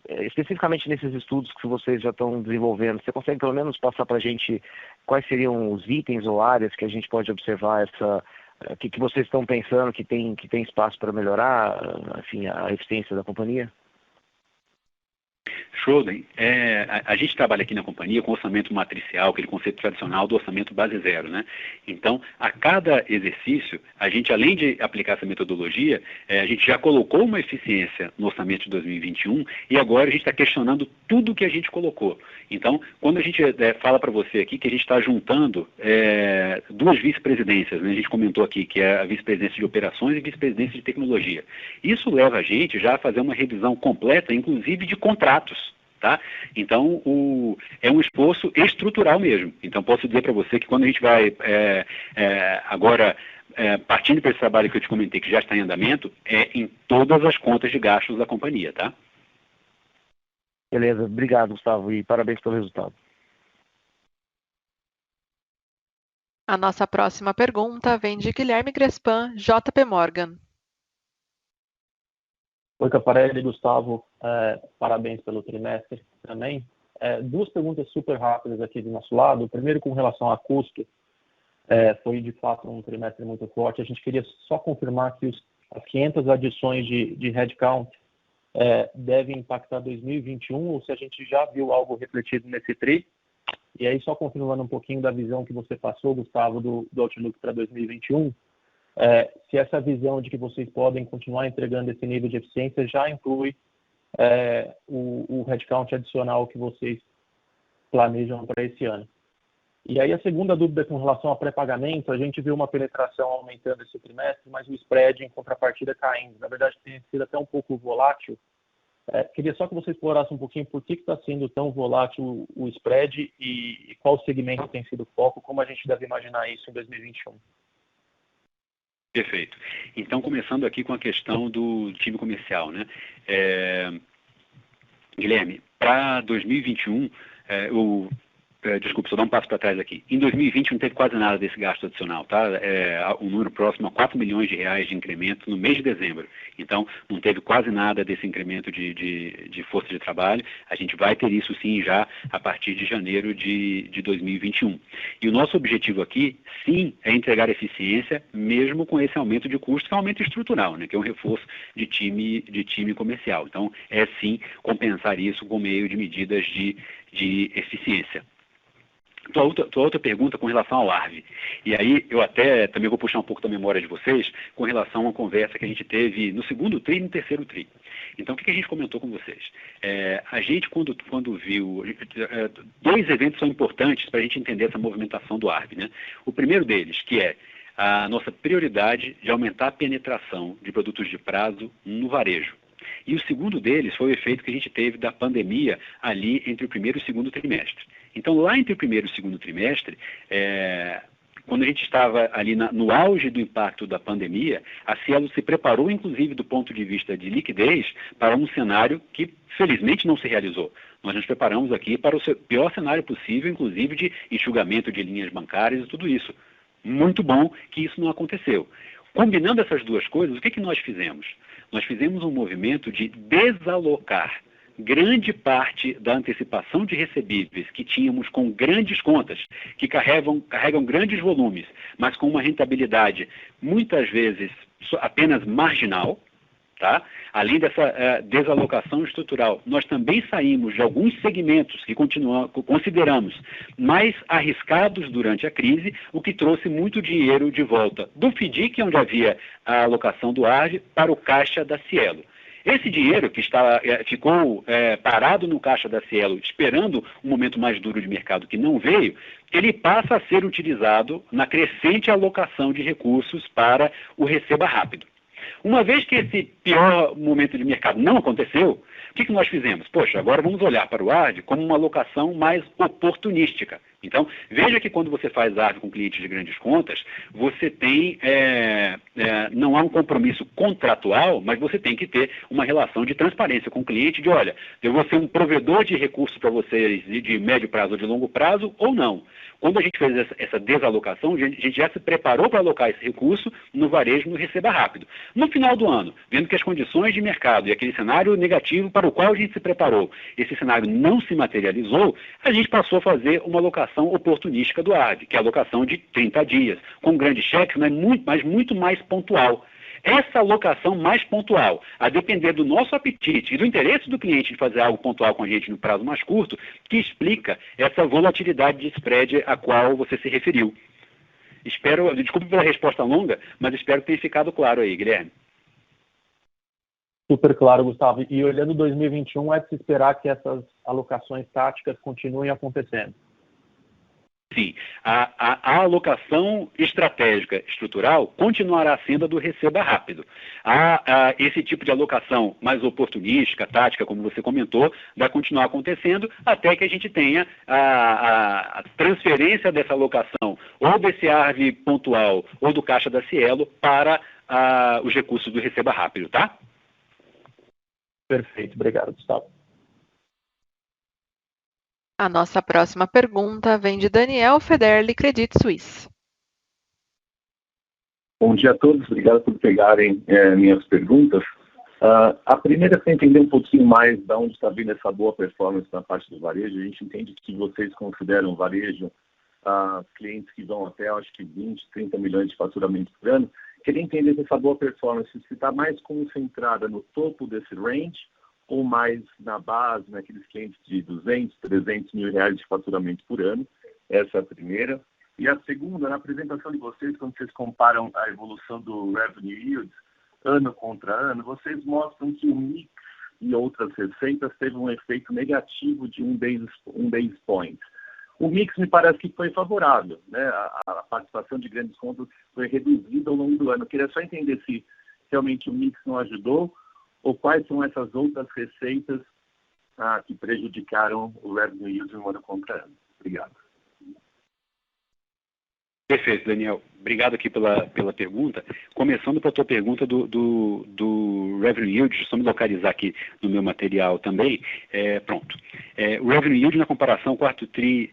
especificamente nesses estudos que vocês já estão desenvolvendo, você consegue pelo menos passar para a gente quais seriam os itens ou áreas que a gente pode observar que vocês estão pensando que tem espaço para melhorar, enfim, a eficiência da companhia? Schroden, a gente trabalha aqui na companhia com orçamento matricial, aquele conceito tradicional do orçamento base zero, né? Então, a cada exercício, a gente, além de aplicar essa metodologia, a gente já colocou uma eficiência no orçamento de 2021 e agora a gente está questionando tudo que a gente colocou. Então, quando a gente fala para você aqui que a gente está juntando duas vice-presidências, né? A gente comentou aqui que é a vice-presidência de operações e vice-presidência de tecnologia. Isso leva a gente já a fazer uma revisão completa, inclusive de contratos. Tá? Então, é um esforço estrutural mesmo. Então, posso dizer para você que quando a gente vai agora, partindo para esse trabalho que eu te comentei, que já está em andamento, é em todas as contas de gastos da companhia, tá? Beleza, obrigado, Gustavo, e parabéns pelo resultado. A nossa próxima pergunta vem de Guilherme Grespan, JP Morgan. Oi, Cafarelli e Gustavo, parabéns pelo trimestre também. Duas perguntas super rápidas aqui do nosso lado. Primeiro, com relação a custo, foi de fato um trimestre muito forte. A gente queria só confirmar que as 500 adições de headcount devem impactar 2021, ou se a gente já viu algo refletido nesse TRI. E aí, só confirmando um pouquinho da visão que você passou, Gustavo, do Outlook para 2021, se essa visão de que vocês podem continuar entregando esse nível de eficiência já inclui o headcount adicional que vocês planejam para esse ano. E aí a segunda dúvida com relação ao pré-pagamento, a gente viu uma penetração aumentando esse trimestre, mas o spread em contrapartida caindo. Na verdade, tem sido até um pouco volátil. Queria só que você explorasse um pouquinho por que está sendo tão volátil o spread e qual segmento tem sido o foco, como a gente deve imaginar isso em 2021. Perfeito. Então, começando aqui com a questão do time comercial, né? Guilherme, para 2021, desculpa, só dar um passo para trás aqui. Em 2020 não teve quase nada desse gasto adicional, tá? Um número próximo a 4 milhões de reais de incremento no mês de dezembro. Então, não teve quase nada desse incremento de força de trabalho. A gente vai ter isso sim já a partir de janeiro de 2021. E o nosso objetivo aqui, sim, é entregar eficiência, mesmo com esse aumento de custo, que é um aumento estrutural, né? Que é um reforço de time comercial. Então, sim compensar isso por meio de medidas de eficiência. Tua outra pergunta com relação ao ARV. E aí eu até também vou puxar um pouco da memória de vocês com relação a uma conversa que a gente teve no segundo TRI e no terceiro TRI. Então, o que a gente comentou com vocês? A gente, quando viu... dois eventos são importantes para a gente entender essa movimentação do ARV, né? O primeiro deles, que é a nossa prioridade de aumentar a penetração de produtos de prazo no varejo. E o segundo deles foi o efeito que a gente teve da pandemia ali entre o primeiro e o segundo trimestre. Então, lá entre o primeiro e o segundo trimestre, quando a gente estava ali no auge do impacto da pandemia, a Cielo se preparou, inclusive do ponto de vista de liquidez, para um cenário que, felizmente, não se realizou. Nós nos preparamos aqui para o pior cenário possível, inclusive de enxugamento de linhas bancárias e tudo isso. Muito bom que isso não aconteceu. Combinando essas duas coisas, o que nós fizemos? Nós fizemos um movimento de desalocar grande parte da antecipação de recebíveis que tínhamos com grandes contas, que carregam grandes volumes, mas com uma rentabilidade muitas vezes apenas marginal, tá? Além dessa desalocação estrutural, nós também saímos de alguns segmentos que consideramos mais arriscados durante a crise, o que trouxe muito dinheiro de volta do FDIC, onde havia a alocação do ARV, para o caixa da Cielo. Esse dinheiro que ficou parado no caixa da Cielo, esperando um momento mais duro de mercado que não veio, ele passa a ser utilizado na crescente alocação de recursos para o receba rápido. Uma vez que esse pior momento de mercado não aconteceu, o que nós fizemos? Poxa, agora vamos olhar para o ARV como uma alocação mais oportunística. Então, veja que quando você faz ARV com clientes de grandes contas, você tem, não há um compromisso contratual, mas você tem que ter uma relação de transparência com o cliente, de olha, eu vou ser um provedor de recursos para vocês de médio prazo ou de longo prazo ou não. Quando a gente fez essa desalocação, a gente já se preparou para alocar esse recurso no varejo, no receba rápido. No final do ano, vendo que as condições de mercado e aquele cenário negativo para o qual a gente se preparou, esse cenário não se materializou, a gente passou a fazer uma alocação oportunística do ARV, que é a alocação de 30 dias, com grandes cheques, mas muito mais pontual. Essa alocação mais pontual, a depender do nosso apetite e do interesse do cliente de fazer algo pontual com a gente no prazo mais curto, que explica essa volatilidade de spread a qual você se referiu. Desculpe pela resposta longa, mas espero que tenha ficado claro aí, Guilherme. Super claro, Gustavo. E olhando 2021, é de se esperar que essas alocações táticas continuem acontecendo. Sim, a alocação estratégica estrutural continuará sendo a do receba rápido. Esse tipo de alocação mais oportunística, tática, como você comentou, vai continuar acontecendo até que a gente tenha a transferência dessa alocação ou desse ARV pontual ou do caixa da Cielo para os recursos do receba rápido, tá? Perfeito, obrigado, Gustavo. A nossa próxima pergunta vem de Daniel Federle, Credit Suisse. Bom dia a todos, obrigado por pegarem minhas perguntas. A primeira é para entender um pouquinho mais de onde está vindo essa boa performance na parte do varejo. A gente entende que vocês consideram varejo clientes que vão até, acho que 20, 30 milhões de faturamento por ano. Queria entender se essa boa performance se está mais concentrada no topo desse range ou mais na base, naqueles clientes de 200, 300 mil reais de faturamento por ano. Essa é a primeira. E a segunda, na apresentação de vocês, quando vocês comparam a evolução do revenue yield, ano contra ano, vocês mostram que o mix e outras receitas teve um efeito negativo de um base point. O mix me parece que foi favorável, né? A participação de grandes contas foi reduzida ao longo do ano. Eu queria só entender se realmente o mix não ajudou ou quais são essas outras receitas que prejudicaram o revenue yield no ano contra ano. Obrigado. Perfeito, Daniel. Obrigado aqui pela pergunta. Começando pela tua pergunta do revenue yield, só me localizar aqui no meu material também. Pronto. O revenue yield na comparação quarto TRI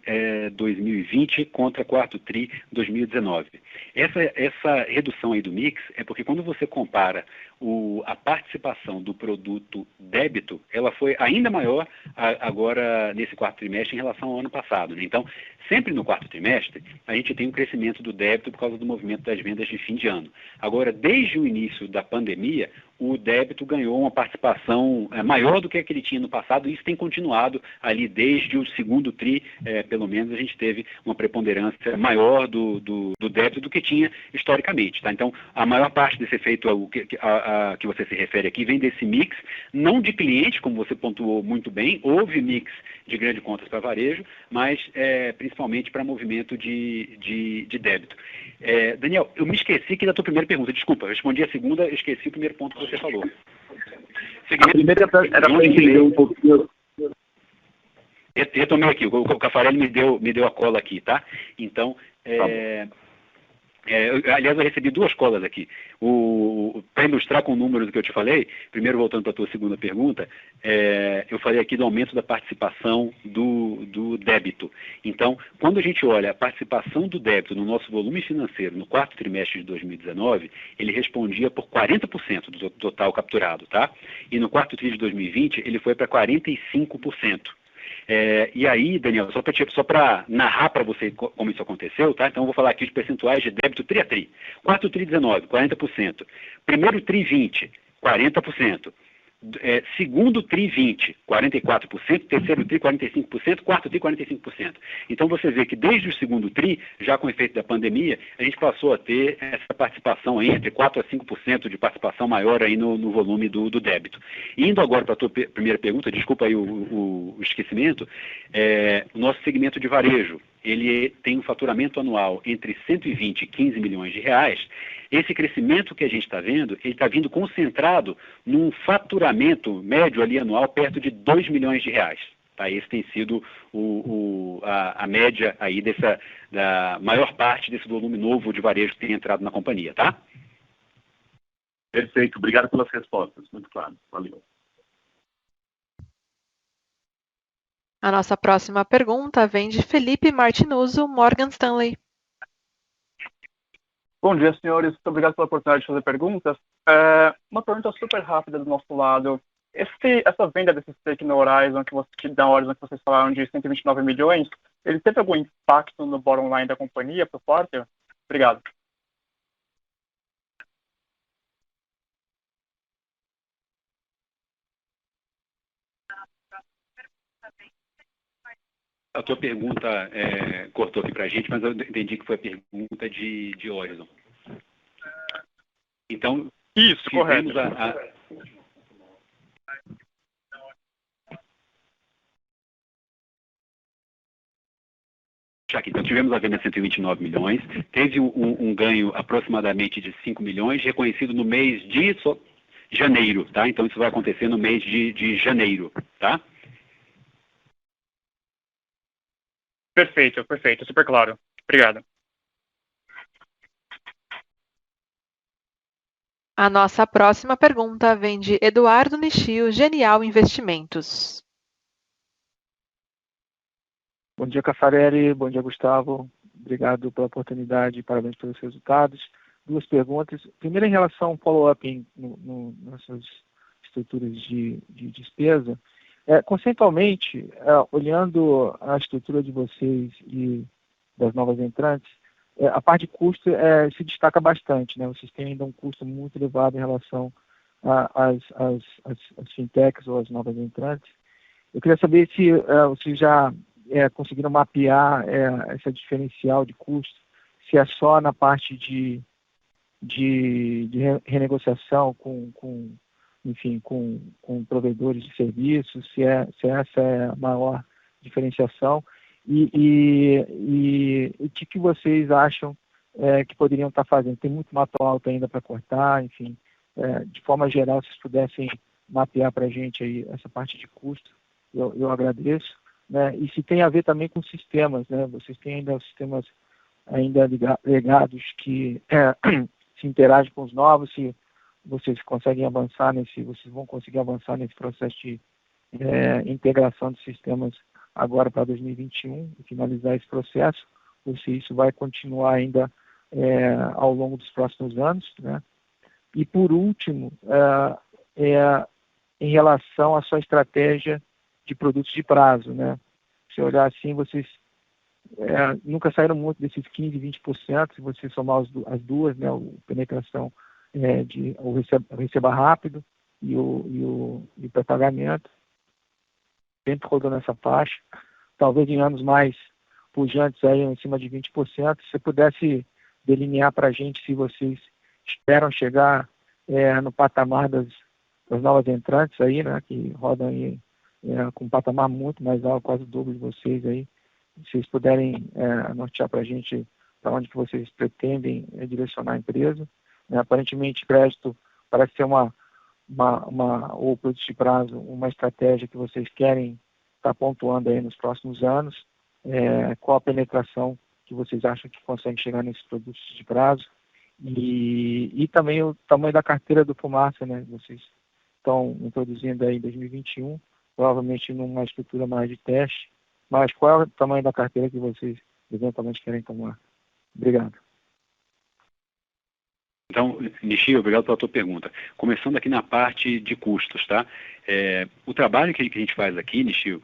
2020 contra quarto TRI 2019. Essa redução aí do mix é porque quando você compara a participação do produto débito, ela foi ainda maior agora nesse quarto trimestre em relação ao ano passado, né? Então, sempre no quarto trimestre, a gente tem um crescimento do débito por causa do movimento das vendas de fim de ano. Agora, desde o início da pandemia, o débito ganhou uma participação maior do que a que ele tinha no passado, e isso tem continuado ali desde o segundo TRI, pelo menos a gente teve uma preponderância maior do débito do que tinha historicamente. Tá? Então, a maior parte desse efeito que você se refere aqui vem desse mix, não de cliente, como você pontuou muito bem, houve mix de grandes contas para varejo, mas principalmente para movimento de débito. Daniel, eu me esqueci aqui da tua primeira pergunta, desculpa, eu respondi a segunda, eu esqueci o primeiro ponto que você falou. A primeira era para entender um pouquinho. Retomei aqui, o Caffarelli me deu a cola aqui, tá? Então, aliás, eu recebi duas colas aqui. Para ilustrar com números do que eu te falei, primeiro voltando para a tua segunda pergunta, eu falei aqui do aumento da participação do débito. Então, quando a gente olha a participação do débito no nosso volume financeiro no quarto trimestre de 2019, ele respondia por 40% do total capturado, tá? E no quarto trimestre de 2020, ele foi para 45%. E aí, Daniel, só para narrar para você como isso aconteceu, tá? Então eu vou falar aqui os percentuais de débito TRI a TRI. Quarto TRI 19, 40%. Primeiro TRI 20, 40%. Segundo TRI 20, 44%, terceiro TRI 45%, quarto TRI 45%. Então você vê que desde o segundo TRI, já com o efeito da pandemia, a gente passou a ter essa participação aí, entre 4% a 5% de participação maior aí no volume do débito. Indo agora para a tua primeira pergunta, desculpa aí o esquecimento, o nosso segmento de varejo, ele tem um faturamento anual entre 120 e 15 milhões de reais. Esse crescimento que a gente está vendo, ele está vindo concentrado num faturamento médio ali anual perto de 2 milhões de reais. Tá? Esse tem sido a média aí da maior parte desse volume novo de varejo que tem entrado na companhia, tá? Perfeito, obrigado pelas respostas, muito claro, valeu. A nossa próxima pergunta vem de Felipe Martinuzzo, Morgan Stanley. Bom dia, senhores. Muito obrigado pela oportunidade de fazer perguntas. Uma pergunta super rápida do nosso lado. Essa venda desses stake no Horizon, que vocês falaram de 129 milhões, ele teve algum impacto no bottom line da companhia para o quarter? Obrigado. tua pergunta cortou aqui para a gente, mas eu entendi que foi a pergunta de Horizon. Então, isso, correto. Então, tivemos a venda de 129 milhões, teve um ganho aproximadamente de 5 milhões, reconhecido no mês de janeiro, tá? Então, isso vai acontecer no mês de janeiro, tá? Perfeito, super claro. Obrigado. A nossa próxima pergunta vem de Eduardo Nishio, Genial Investimentos. Bom dia, Caffarelli. Bom dia, Gustavo. Obrigado pela oportunidade e parabéns pelos resultados. Duas perguntas. Primeiro, em relação ao follow-up nessas estruturas de despesa. Conceitualmente, olhando a estrutura de vocês e das novas entrantes, a parte de custo se destaca bastante, né? Vocês têm ainda um custo muito elevado em relação às fintechs ou às novas entrantes. Eu queria saber se vocês já conseguiram mapear esse diferencial de custo, se é só na parte de renegociação com provedores de serviços, se essa é a maior diferenciação, e o que vocês acham que poderiam estar fazendo? Tem muito mato alto ainda para cortar, enfim, de forma geral, se vocês pudessem mapear para a gente aí essa parte de custo, eu agradeço, né? E se tem a ver também com sistemas, né? Vocês têm ainda sistemas ainda legados que se interagem com os novos, se vocês conseguem avançar vocês vão conseguir avançar nesse processo de integração de sistemas agora para 2021 e finalizar esse processo, ou se isso vai continuar ainda ao longo dos próximos anos, né? E por último, em relação à sua estratégia de produtos de prazo, né? Se olhar assim, vocês nunca saíram muito desses 15%, 20%, se você somar as duas, né? A penetração o receba rápido e o pré-pagamento, sempre rodando essa faixa, talvez em anos mais pujantes aí em cima de 20%, se você pudesse delinear para a gente se vocês esperam chegar no patamar das novas entrantes aí, né, que rodam aí com um patamar muito mais alto, quase o dobro de vocês aí, se vocês puderem nortear para a gente para onde que vocês pretendem direcionar a empresa. Aparentemente, crédito parece ser ou produto de prazo, uma estratégia que vocês querem estar pontuando aí nos próximos anos. Qual a penetração que vocês acham que conseguem chegar nesses produtos de prazo? E também o tamanho da carteira do Fumaça, né? Vocês estão introduzindo aí em 2021, provavelmente numa estrutura mais de teste, mas qual é o tamanho da carteira que vocês eventualmente querem tomar? Obrigado. Então, Nishio, obrigado pela tua pergunta. Começando aqui na parte de custos, tá? O trabalho que a gente faz aqui, Nishio,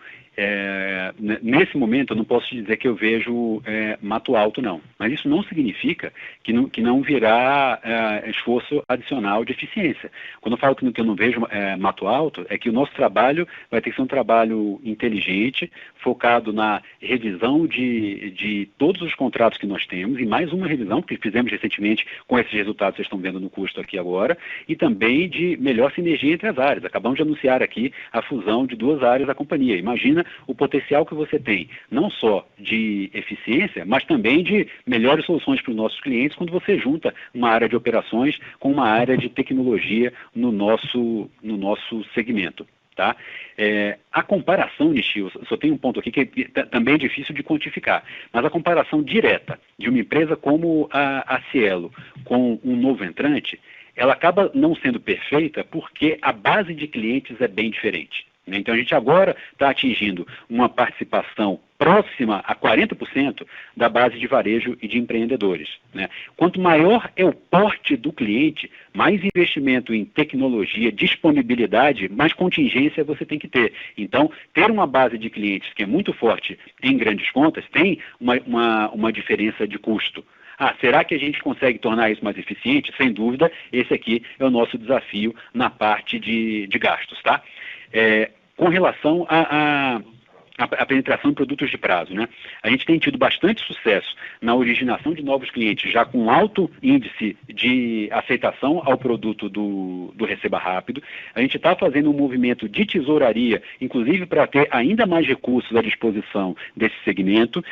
nesse momento eu não posso dizer que eu vejo mato alto, não. Mas isso não significa que não virá esforço adicional de eficiência. Quando eu falo que eu não vejo mato alto, é que o nosso trabalho vai ter que ser um trabalho inteligente, focado na revisão de todos os contratos que nós temos, e mais uma revisão que fizemos recentemente com esses resultados que vocês estão vendo no custo aqui agora, e também de melhor sinergia entre as áreas. Acabamos de anunciar aqui a fusão de duas áreas da companhia. Imagina o potencial que você tem, não só de eficiência, mas também de melhores soluções para os nossos clientes quando você junta uma área de operações com uma área de tecnologia no nosso segmento. Tá? A comparação, Nishio, só tem um ponto aqui que também é difícil de quantificar, mas a comparação direta de uma empresa como a Cielo com um novo entrante, ela acaba não sendo perfeita porque a base de clientes é bem diferente. Então a gente agora está atingindo uma participação próxima a 40% da base de varejo e de empreendedores, né? Quanto maior é o porte do cliente, mais investimento em tecnologia, disponibilidade, mais contingência você tem que ter. Então, ter uma base de clientes que é muito forte em grandes contas tem uma diferença de custo. Será que a gente consegue tornar isso mais eficiente? Sem dúvida, esse aqui é o nosso desafio na parte de gastos, tá? Com relação a a penetração em produtos de prazo, né? A gente tem tido bastante sucesso na originação de novos clientes já com alto índice de aceitação ao produto do Receba Rápido. A gente está fazendo um movimento de tesouraria, inclusive para ter ainda mais recursos à disposição desse segmento.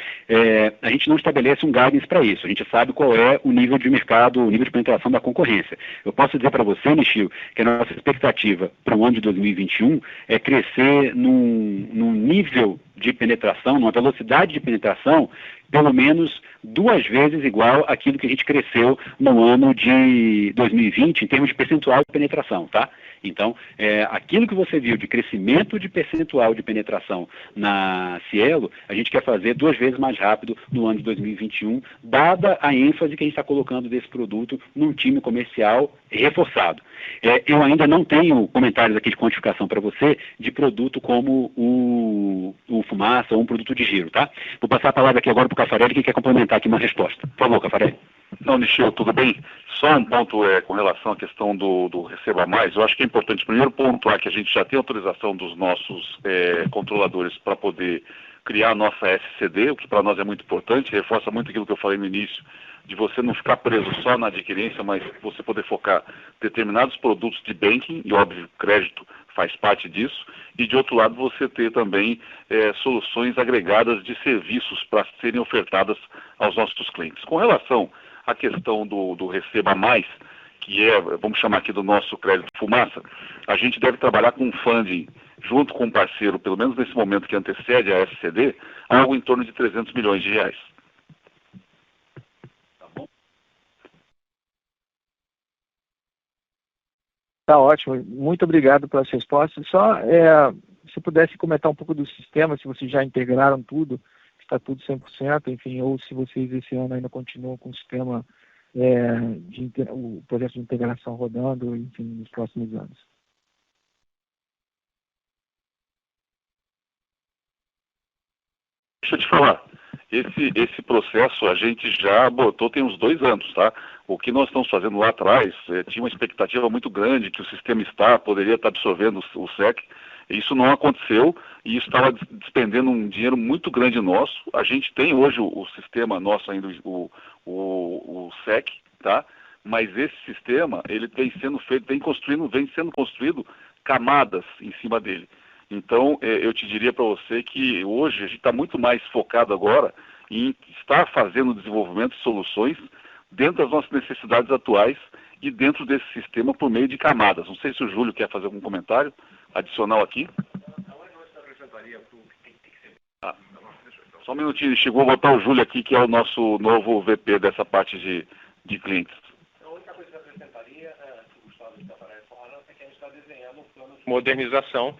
A gente não estabelece um guidance para isso. A gente sabe qual é o nível de mercado, o nível de penetração da concorrência. Eu posso dizer para você, Nishio, que a nossa expectativa para o ano de 2021 é crescer num nível de penetração, numa velocidade de penetração, pelo menos 2 vezes igual àquilo que a gente cresceu no ano de 2020 em termos de percentual de penetração, tá? Então, aquilo que você viu de crescimento de percentual de penetração na Cielo, a gente quer fazer 2 vezes mais rápido no ano de 2021, dada a ênfase que a gente está colocando desse produto num time comercial reforçado. Eu ainda não tenho comentários aqui de quantificação para você de produto como o Fumaça ou um produto de giro, tá? Vou passar a palavra aqui agora para o Caffarelli, que quer complementar aqui uma resposta. Por favor, Caffarelli. Não, Nishio, tudo bem? Só um ponto com relação à questão do Receba Mais. Eu acho que é importante, primeiro, pontuar que a gente já tem autorização dos nossos controladores para poder criar a nossa SCD, o que para nós é muito importante, reforça muito aquilo que eu falei no início, de você não ficar preso só na adquirência, mas você poder focar determinados produtos de banking, e óbvio, crédito faz parte disso, e de outro lado você ter também soluções agregadas de serviços para serem ofertadas aos nossos clientes. Com relação à questão do Receba Mais, que vamos chamar aqui do nosso crédito Fumaça, a gente deve trabalhar com um funding junto com um parceiro, pelo menos nesse momento que antecede a SCD, algo em torno de 300 milhões de reais. Tá ótimo, muito obrigado pelas respostas. Só se pudesse comentar um pouco do sistema, se vocês já integraram tudo, se está tudo 100%, enfim, ou se vocês esse ano ainda continuam com o sistema, o projeto de integração rodando, enfim, nos próximos anos. Deixa eu te falar, esse processo a gente já botou tem uns 2 anos, tá? O que nós estamos fazendo lá atrás, tinha uma expectativa muito grande que o sistema poderia estar absorvendo o SEC, isso não aconteceu e isso estava despendendo um dinheiro muito grande nosso. A gente tem hoje o sistema nosso ainda, o SEC, tá? Mas esse sistema, ele vem sendo feito, vem sendo construído camadas em cima dele. Então, eu te diria para você que hoje a gente está muito mais focado agora em estar fazendo desenvolvimento de soluções dentro das nossas necessidades atuais e dentro desse sistema por meio de camadas. Não sei se o Júlio quer fazer algum comentário adicional aqui. Só um minutinho, chegou a botar o Júlio aqui, que é o nosso novo VP dessa parte de clientes. A única coisa que eu acrescentaria, que o Gustavo está falando, é que a gente está desenhando um plano de modernização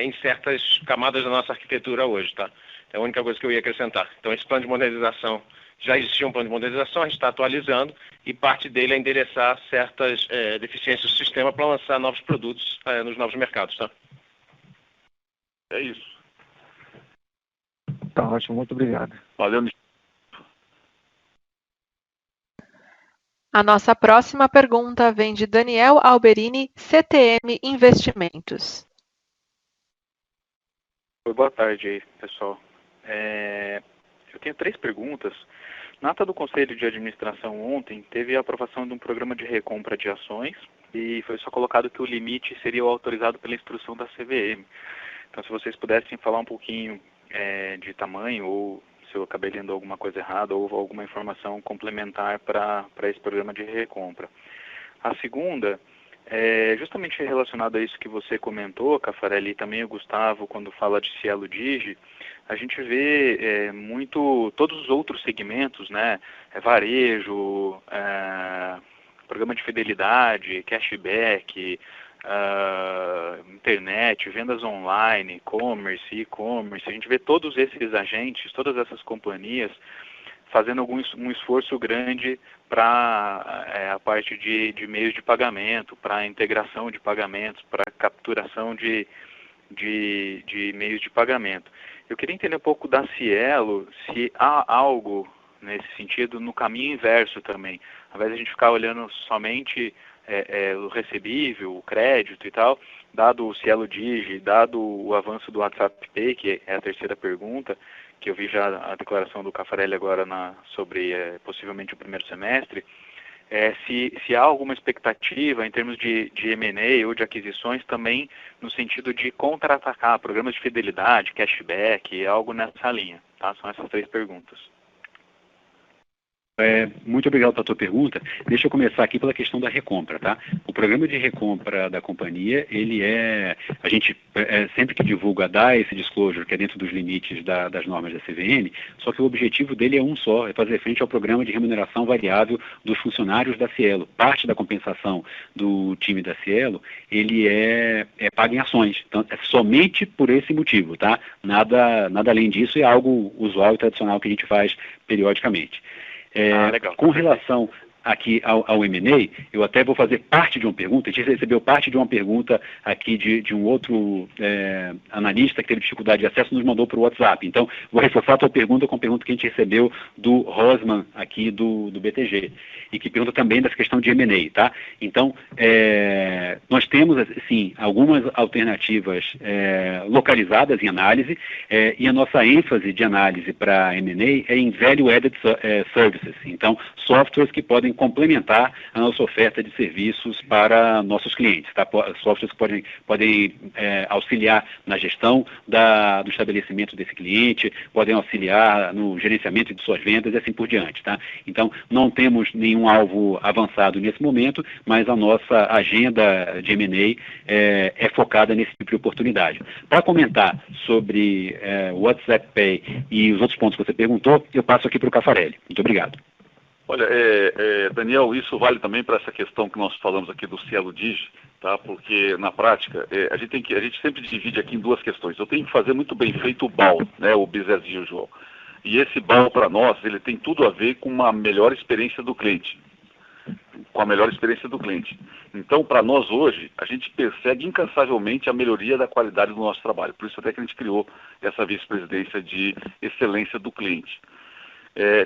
em certas camadas da nossa arquitetura hoje, tá? É a única coisa que eu ia acrescentar. Então, esse plano de modernização, já existia um plano de modernização, a gente está atualizando, e parte dele é endereçar certas deficiências do sistema para lançar novos produtos nos novos mercados, tá? É isso. Tá ótimo, muito obrigado. Valeu, A nossa próxima pergunta vem de Daniel Alberini, CTM Investimentos. Boa tarde aí, pessoal. Eu tenho 3 perguntas. Na ata do Conselho de Administração ontem, teve a aprovação de um programa de recompra de ações e foi só colocado que o limite seria o autorizado pela instrução da CVM. Então, se vocês pudessem falar um pouquinho de tamanho, ou se eu acabei lendo alguma coisa errada, ou alguma informação complementar para esse programa de recompra. A segunda justamente relacionado a isso que você comentou, Caffarelli, e também o Gustavo, quando fala de Cielo Digi, a gente vê muito todos os outros segmentos, né? Varejo, programa de fidelidade, cashback, internet, vendas online, e-commerce, a gente vê todos esses agentes, todas essas companhias fazendo um esforço grande para a parte de meios de pagamento, para a integração de pagamentos, para a capturação de meios de pagamento. Eu queria entender um pouco da Cielo, se há algo nesse sentido no caminho inverso também. Ao invés de a gente ficar olhando somente o recebível, o crédito e tal, dado o Cielo Digi, dado o avanço do WhatsApp Pay, que é a terceira pergunta, que eu vi já a declaração do Caffarelli agora sobre possivelmente o primeiro semestre, se há alguma expectativa em termos de M&A ou de aquisições também no sentido de contra-atacar programas de fidelidade, cashback, algo nessa linha, tá? São essas 3 perguntas. Muito obrigado pela tua pergunta. Deixa eu começar aqui pela questão da recompra, tá? O programa de recompra da companhia, a gente sempre que divulga dá esse disclosure, que é dentro dos limites das normas da CVM, só que o objetivo dele é um só, é fazer frente ao programa de remuneração variável dos funcionários da Cielo. Parte da compensação do time da Cielo, ele é pago em ações. Então, é somente por esse motivo, tá? Nada além disso, é algo usual e tradicional que a gente faz periodicamente. Com relação aqui ao M&A, eu até vou fazer parte de uma pergunta. A gente recebeu parte de uma pergunta aqui de um outro analista que teve dificuldade de acesso, nos mandou para o WhatsApp. Então, vou reforçar a tua pergunta com a pergunta que a gente recebeu do Rosman aqui do BTG, e que pergunta também dessa questão de M&A, tá? Então, nós temos, sim, algumas alternativas localizadas em análise, e a nossa ênfase de análise para M&A é em Value-Added Services, então, softwares que podem complementar a nossa oferta de serviços para nossos clientes, tá? Softwares que podem auxiliar na gestão do estabelecimento desse cliente, podem auxiliar no gerenciamento de suas vendas e assim por diante, tá? Então, não temos nenhum alvo avançado nesse momento, mas a nossa agenda de M&A é focada nesse tipo de oportunidade. Para comentar sobre o WhatsApp Pay e os outros pontos que você perguntou, eu passo aqui para o Caffarelli. Muito obrigado. Olha, Daniel, isso vale também para essa questão que nós falamos aqui do Cielo Digi, tá? Porque na prática a gente sempre divide aqui em 2 questões. Eu tenho que fazer muito bem feito o BAU, né? O Business as Usual. E esse BAU para nós, ele tem tudo a ver com uma melhor experiência do cliente. Então, para nós hoje, a gente persegue incansavelmente a melhoria da qualidade do nosso trabalho. Por isso até que a gente criou essa vice-presidência de excelência do cliente.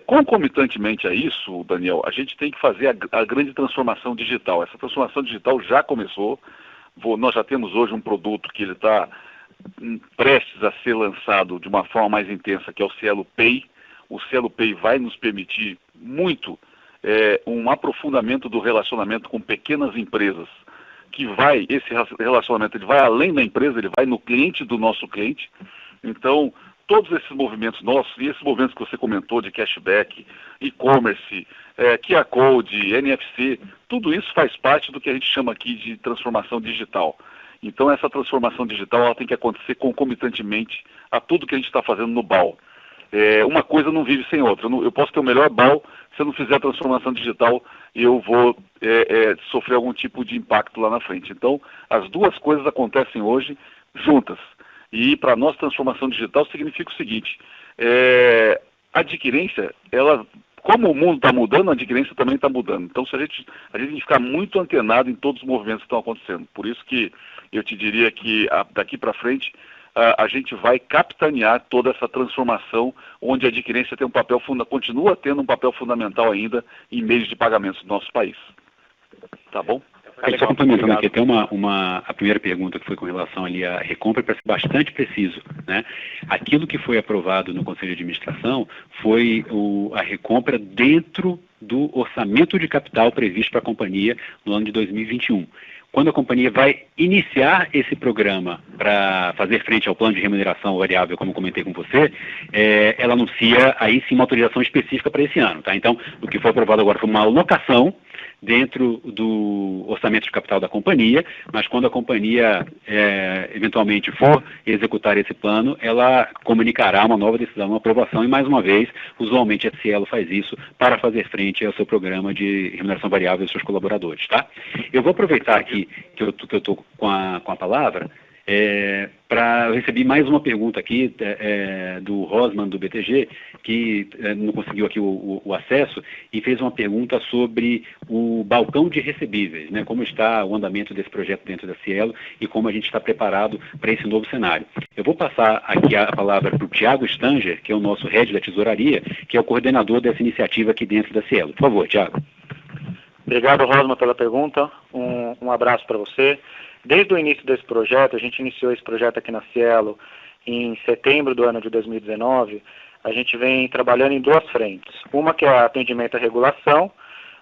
Concomitantemente a isso, Daniel, a gente tem que fazer a grande transformação digital. Essa transformação digital já começou. Nós já temos hoje um produto que ele está prestes a ser lançado de uma forma mais intensa, que é o Cielo Pay. O Cielo Pay vai nos permitir muito um aprofundamento do relacionamento com pequenas empresas, esse relacionamento ele vai além da empresa, ele vai no cliente do nosso cliente. Então, todos esses movimentos nossos, e esses movimentos que você comentou de cashback, e-commerce, QR Code, NFC, tudo isso faz parte do que a gente chama aqui de transformação digital. Então, essa transformação digital ela tem que acontecer concomitantemente a tudo que a gente está fazendo no BAU. Uma coisa não vive sem outra. Eu posso ter o melhor BAU, se eu não fizer a transformação digital, eu vou sofrer algum tipo de impacto lá na frente. Então, as 2 coisas acontecem hoje juntas. E para nós, transformação digital significa o seguinte, a adquirência, como o mundo está mudando, a adquirência também está mudando. Então, a gente tem que ficar muito antenado em todos os movimentos que estão acontecendo. Por isso que eu te diria que daqui para frente, a gente vai capitanear toda essa transformação, onde a adquirência tem continua tendo um papel fundamental ainda em meios de pagamentos do nosso país. Tá bom? Só complementando aqui, até a primeira pergunta que foi com relação ali à recompra, para ser bastante preciso, né? Aquilo que foi aprovado no Conselho de Administração foi a recompra dentro do orçamento de capital previsto para a companhia no ano de 2021. Quando a companhia vai iniciar esse programa para fazer frente ao plano de remuneração variável, como comentei com você, ela anuncia aí sim uma autorização específica para esse ano, tá? Então, o que foi aprovado agora foi uma alocação dentro do orçamento de capital da companhia, mas quando a companhia eventualmente for executar esse plano, ela comunicará uma nova decisão, uma aprovação, e mais uma vez, usualmente a Cielo faz isso para fazer frente ao seu programa de remuneração variável dos seus colaboradores, tá? Eu vou aproveitar aqui que eu estou com a palavra, eu recebi mais uma pergunta aqui do Rosman, do BTG, que não conseguiu aqui o acesso, e fez uma pergunta sobre o balcão de recebíveis, né? Como está o andamento desse projeto dentro da Cielo e como a gente está preparado para esse novo cenário. Eu vou passar aqui a palavra para o Thiago Stanger, que é o nosso head da tesouraria, que é o coordenador dessa iniciativa aqui dentro da Cielo. Por favor, Thiago. Obrigado, Rosman, pela pergunta. Um abraço para você. Desde o início desse projeto, a gente iniciou esse projeto aqui na Cielo em setembro do ano de 2019, a gente vem trabalhando em duas frentes. Uma que é atendimento à regulação,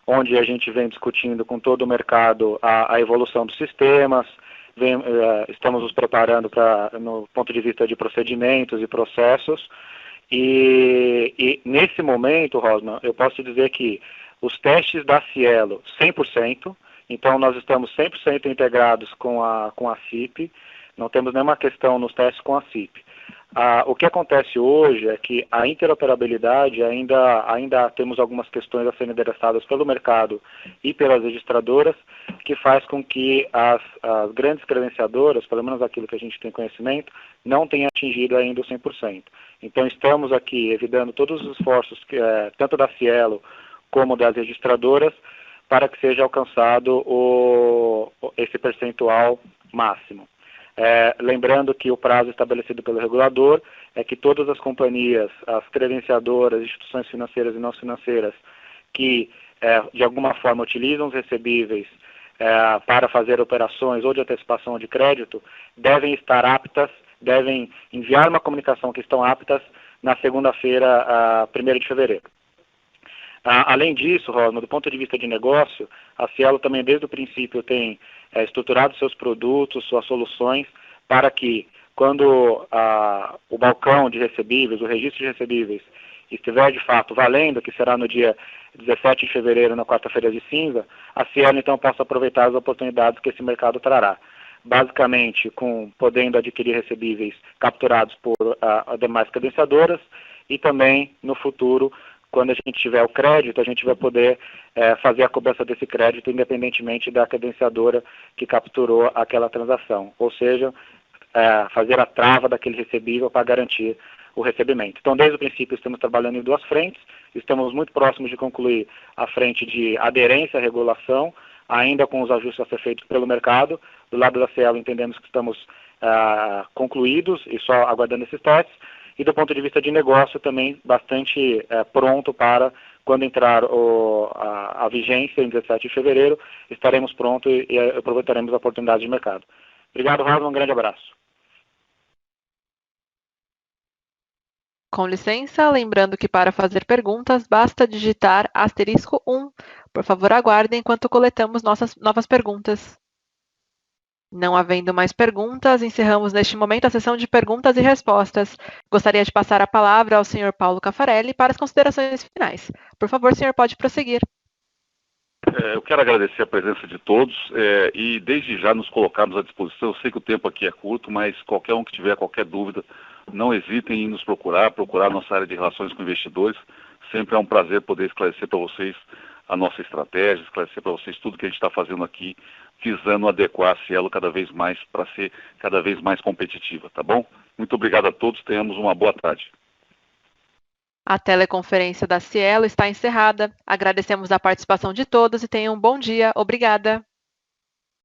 onde a gente vem discutindo com todo o mercado a evolução dos sistemas, estamos nos preparando no ponto de vista de procedimentos e processos, e nesse momento, Rosman, eu posso dizer que os testes da Cielo, 100%, então nós estamos 100% integrados com a CIP, não temos nenhuma questão nos testes com a CIP. O que acontece hoje é que a interoperabilidade ainda temos algumas questões a serem endereçadas pelo mercado e pelas registradoras, que faz com que as grandes credenciadoras, pelo menos aquilo que a gente tem conhecimento, não tenham atingido ainda o 100%. Então estamos aqui evitando todos os esforços, tanto da Cielo como das registradoras, para que seja alcançado esse percentual máximo. Lembrando que o prazo estabelecido pelo regulador é que todas as companhias, as credenciadoras, instituições financeiras e não financeiras que de alguma forma utilizam os recebíveis para fazer operações ou de antecipação de crédito, devem estar aptas, devem enviar uma comunicação que estão aptas na segunda-feira, 1º de fevereiro. Além disso, Rosman, do ponto de vista de negócio, a Cielo também desde o princípio tem estruturado seus produtos, suas soluções, para que quando o balcão de recebíveis, o registro de recebíveis, estiver de fato valendo, que será no dia 17 de fevereiro, na quarta-feira de cinza, a Cielo então possa aproveitar as oportunidades que esse mercado trará. Basicamente, podendo adquirir recebíveis capturados por demais credenciadoras e também, no futuro, quando a gente tiver o crédito, a gente vai poder fazer a cobrança desse crédito independentemente da credenciadora que capturou aquela transação. Ou seja, fazer a trava daquele recebível para garantir o recebimento. Então, desde o princípio, estamos trabalhando em duas frentes, estamos muito próximos de concluir a frente de aderência à regulação, ainda com os ajustes a ser feitos pelo mercado. Do lado da Cielo, entendemos que estamos concluídos e só aguardando esses testes. E do ponto de vista de negócio também bastante pronto para, quando entrar a vigência em 17 de fevereiro, estaremos prontos e aproveitaremos a oportunidade de mercado. Obrigado, Rosman, um grande abraço. Com licença, lembrando que para fazer perguntas basta digitar *1. Por favor, aguardem enquanto coletamos nossas novas perguntas. Não havendo mais perguntas, encerramos neste momento a sessão de perguntas e respostas. Gostaria de passar a palavra ao senhor Paulo Caffarelli para as considerações finais. Por favor, senhor, pode prosseguir. Eu quero agradecer a presença de todos e desde já nos colocarmos à disposição. Eu sei que o tempo aqui é curto, mas qualquer um que tiver qualquer dúvida, não hesitem em nos procurar a nossa área de relações com investidores. Sempre é um prazer poder esclarecer para vocês a nossa estratégia, esclarecer para vocês tudo que a gente está fazendo aqui, visando adequar a Cielo cada vez mais para ser cada vez mais competitiva, tá bom? Muito obrigado a todos, tenhamos uma boa tarde. A teleconferência da Cielo está encerrada. Agradecemos a participação de todos e tenham um bom dia. Obrigada.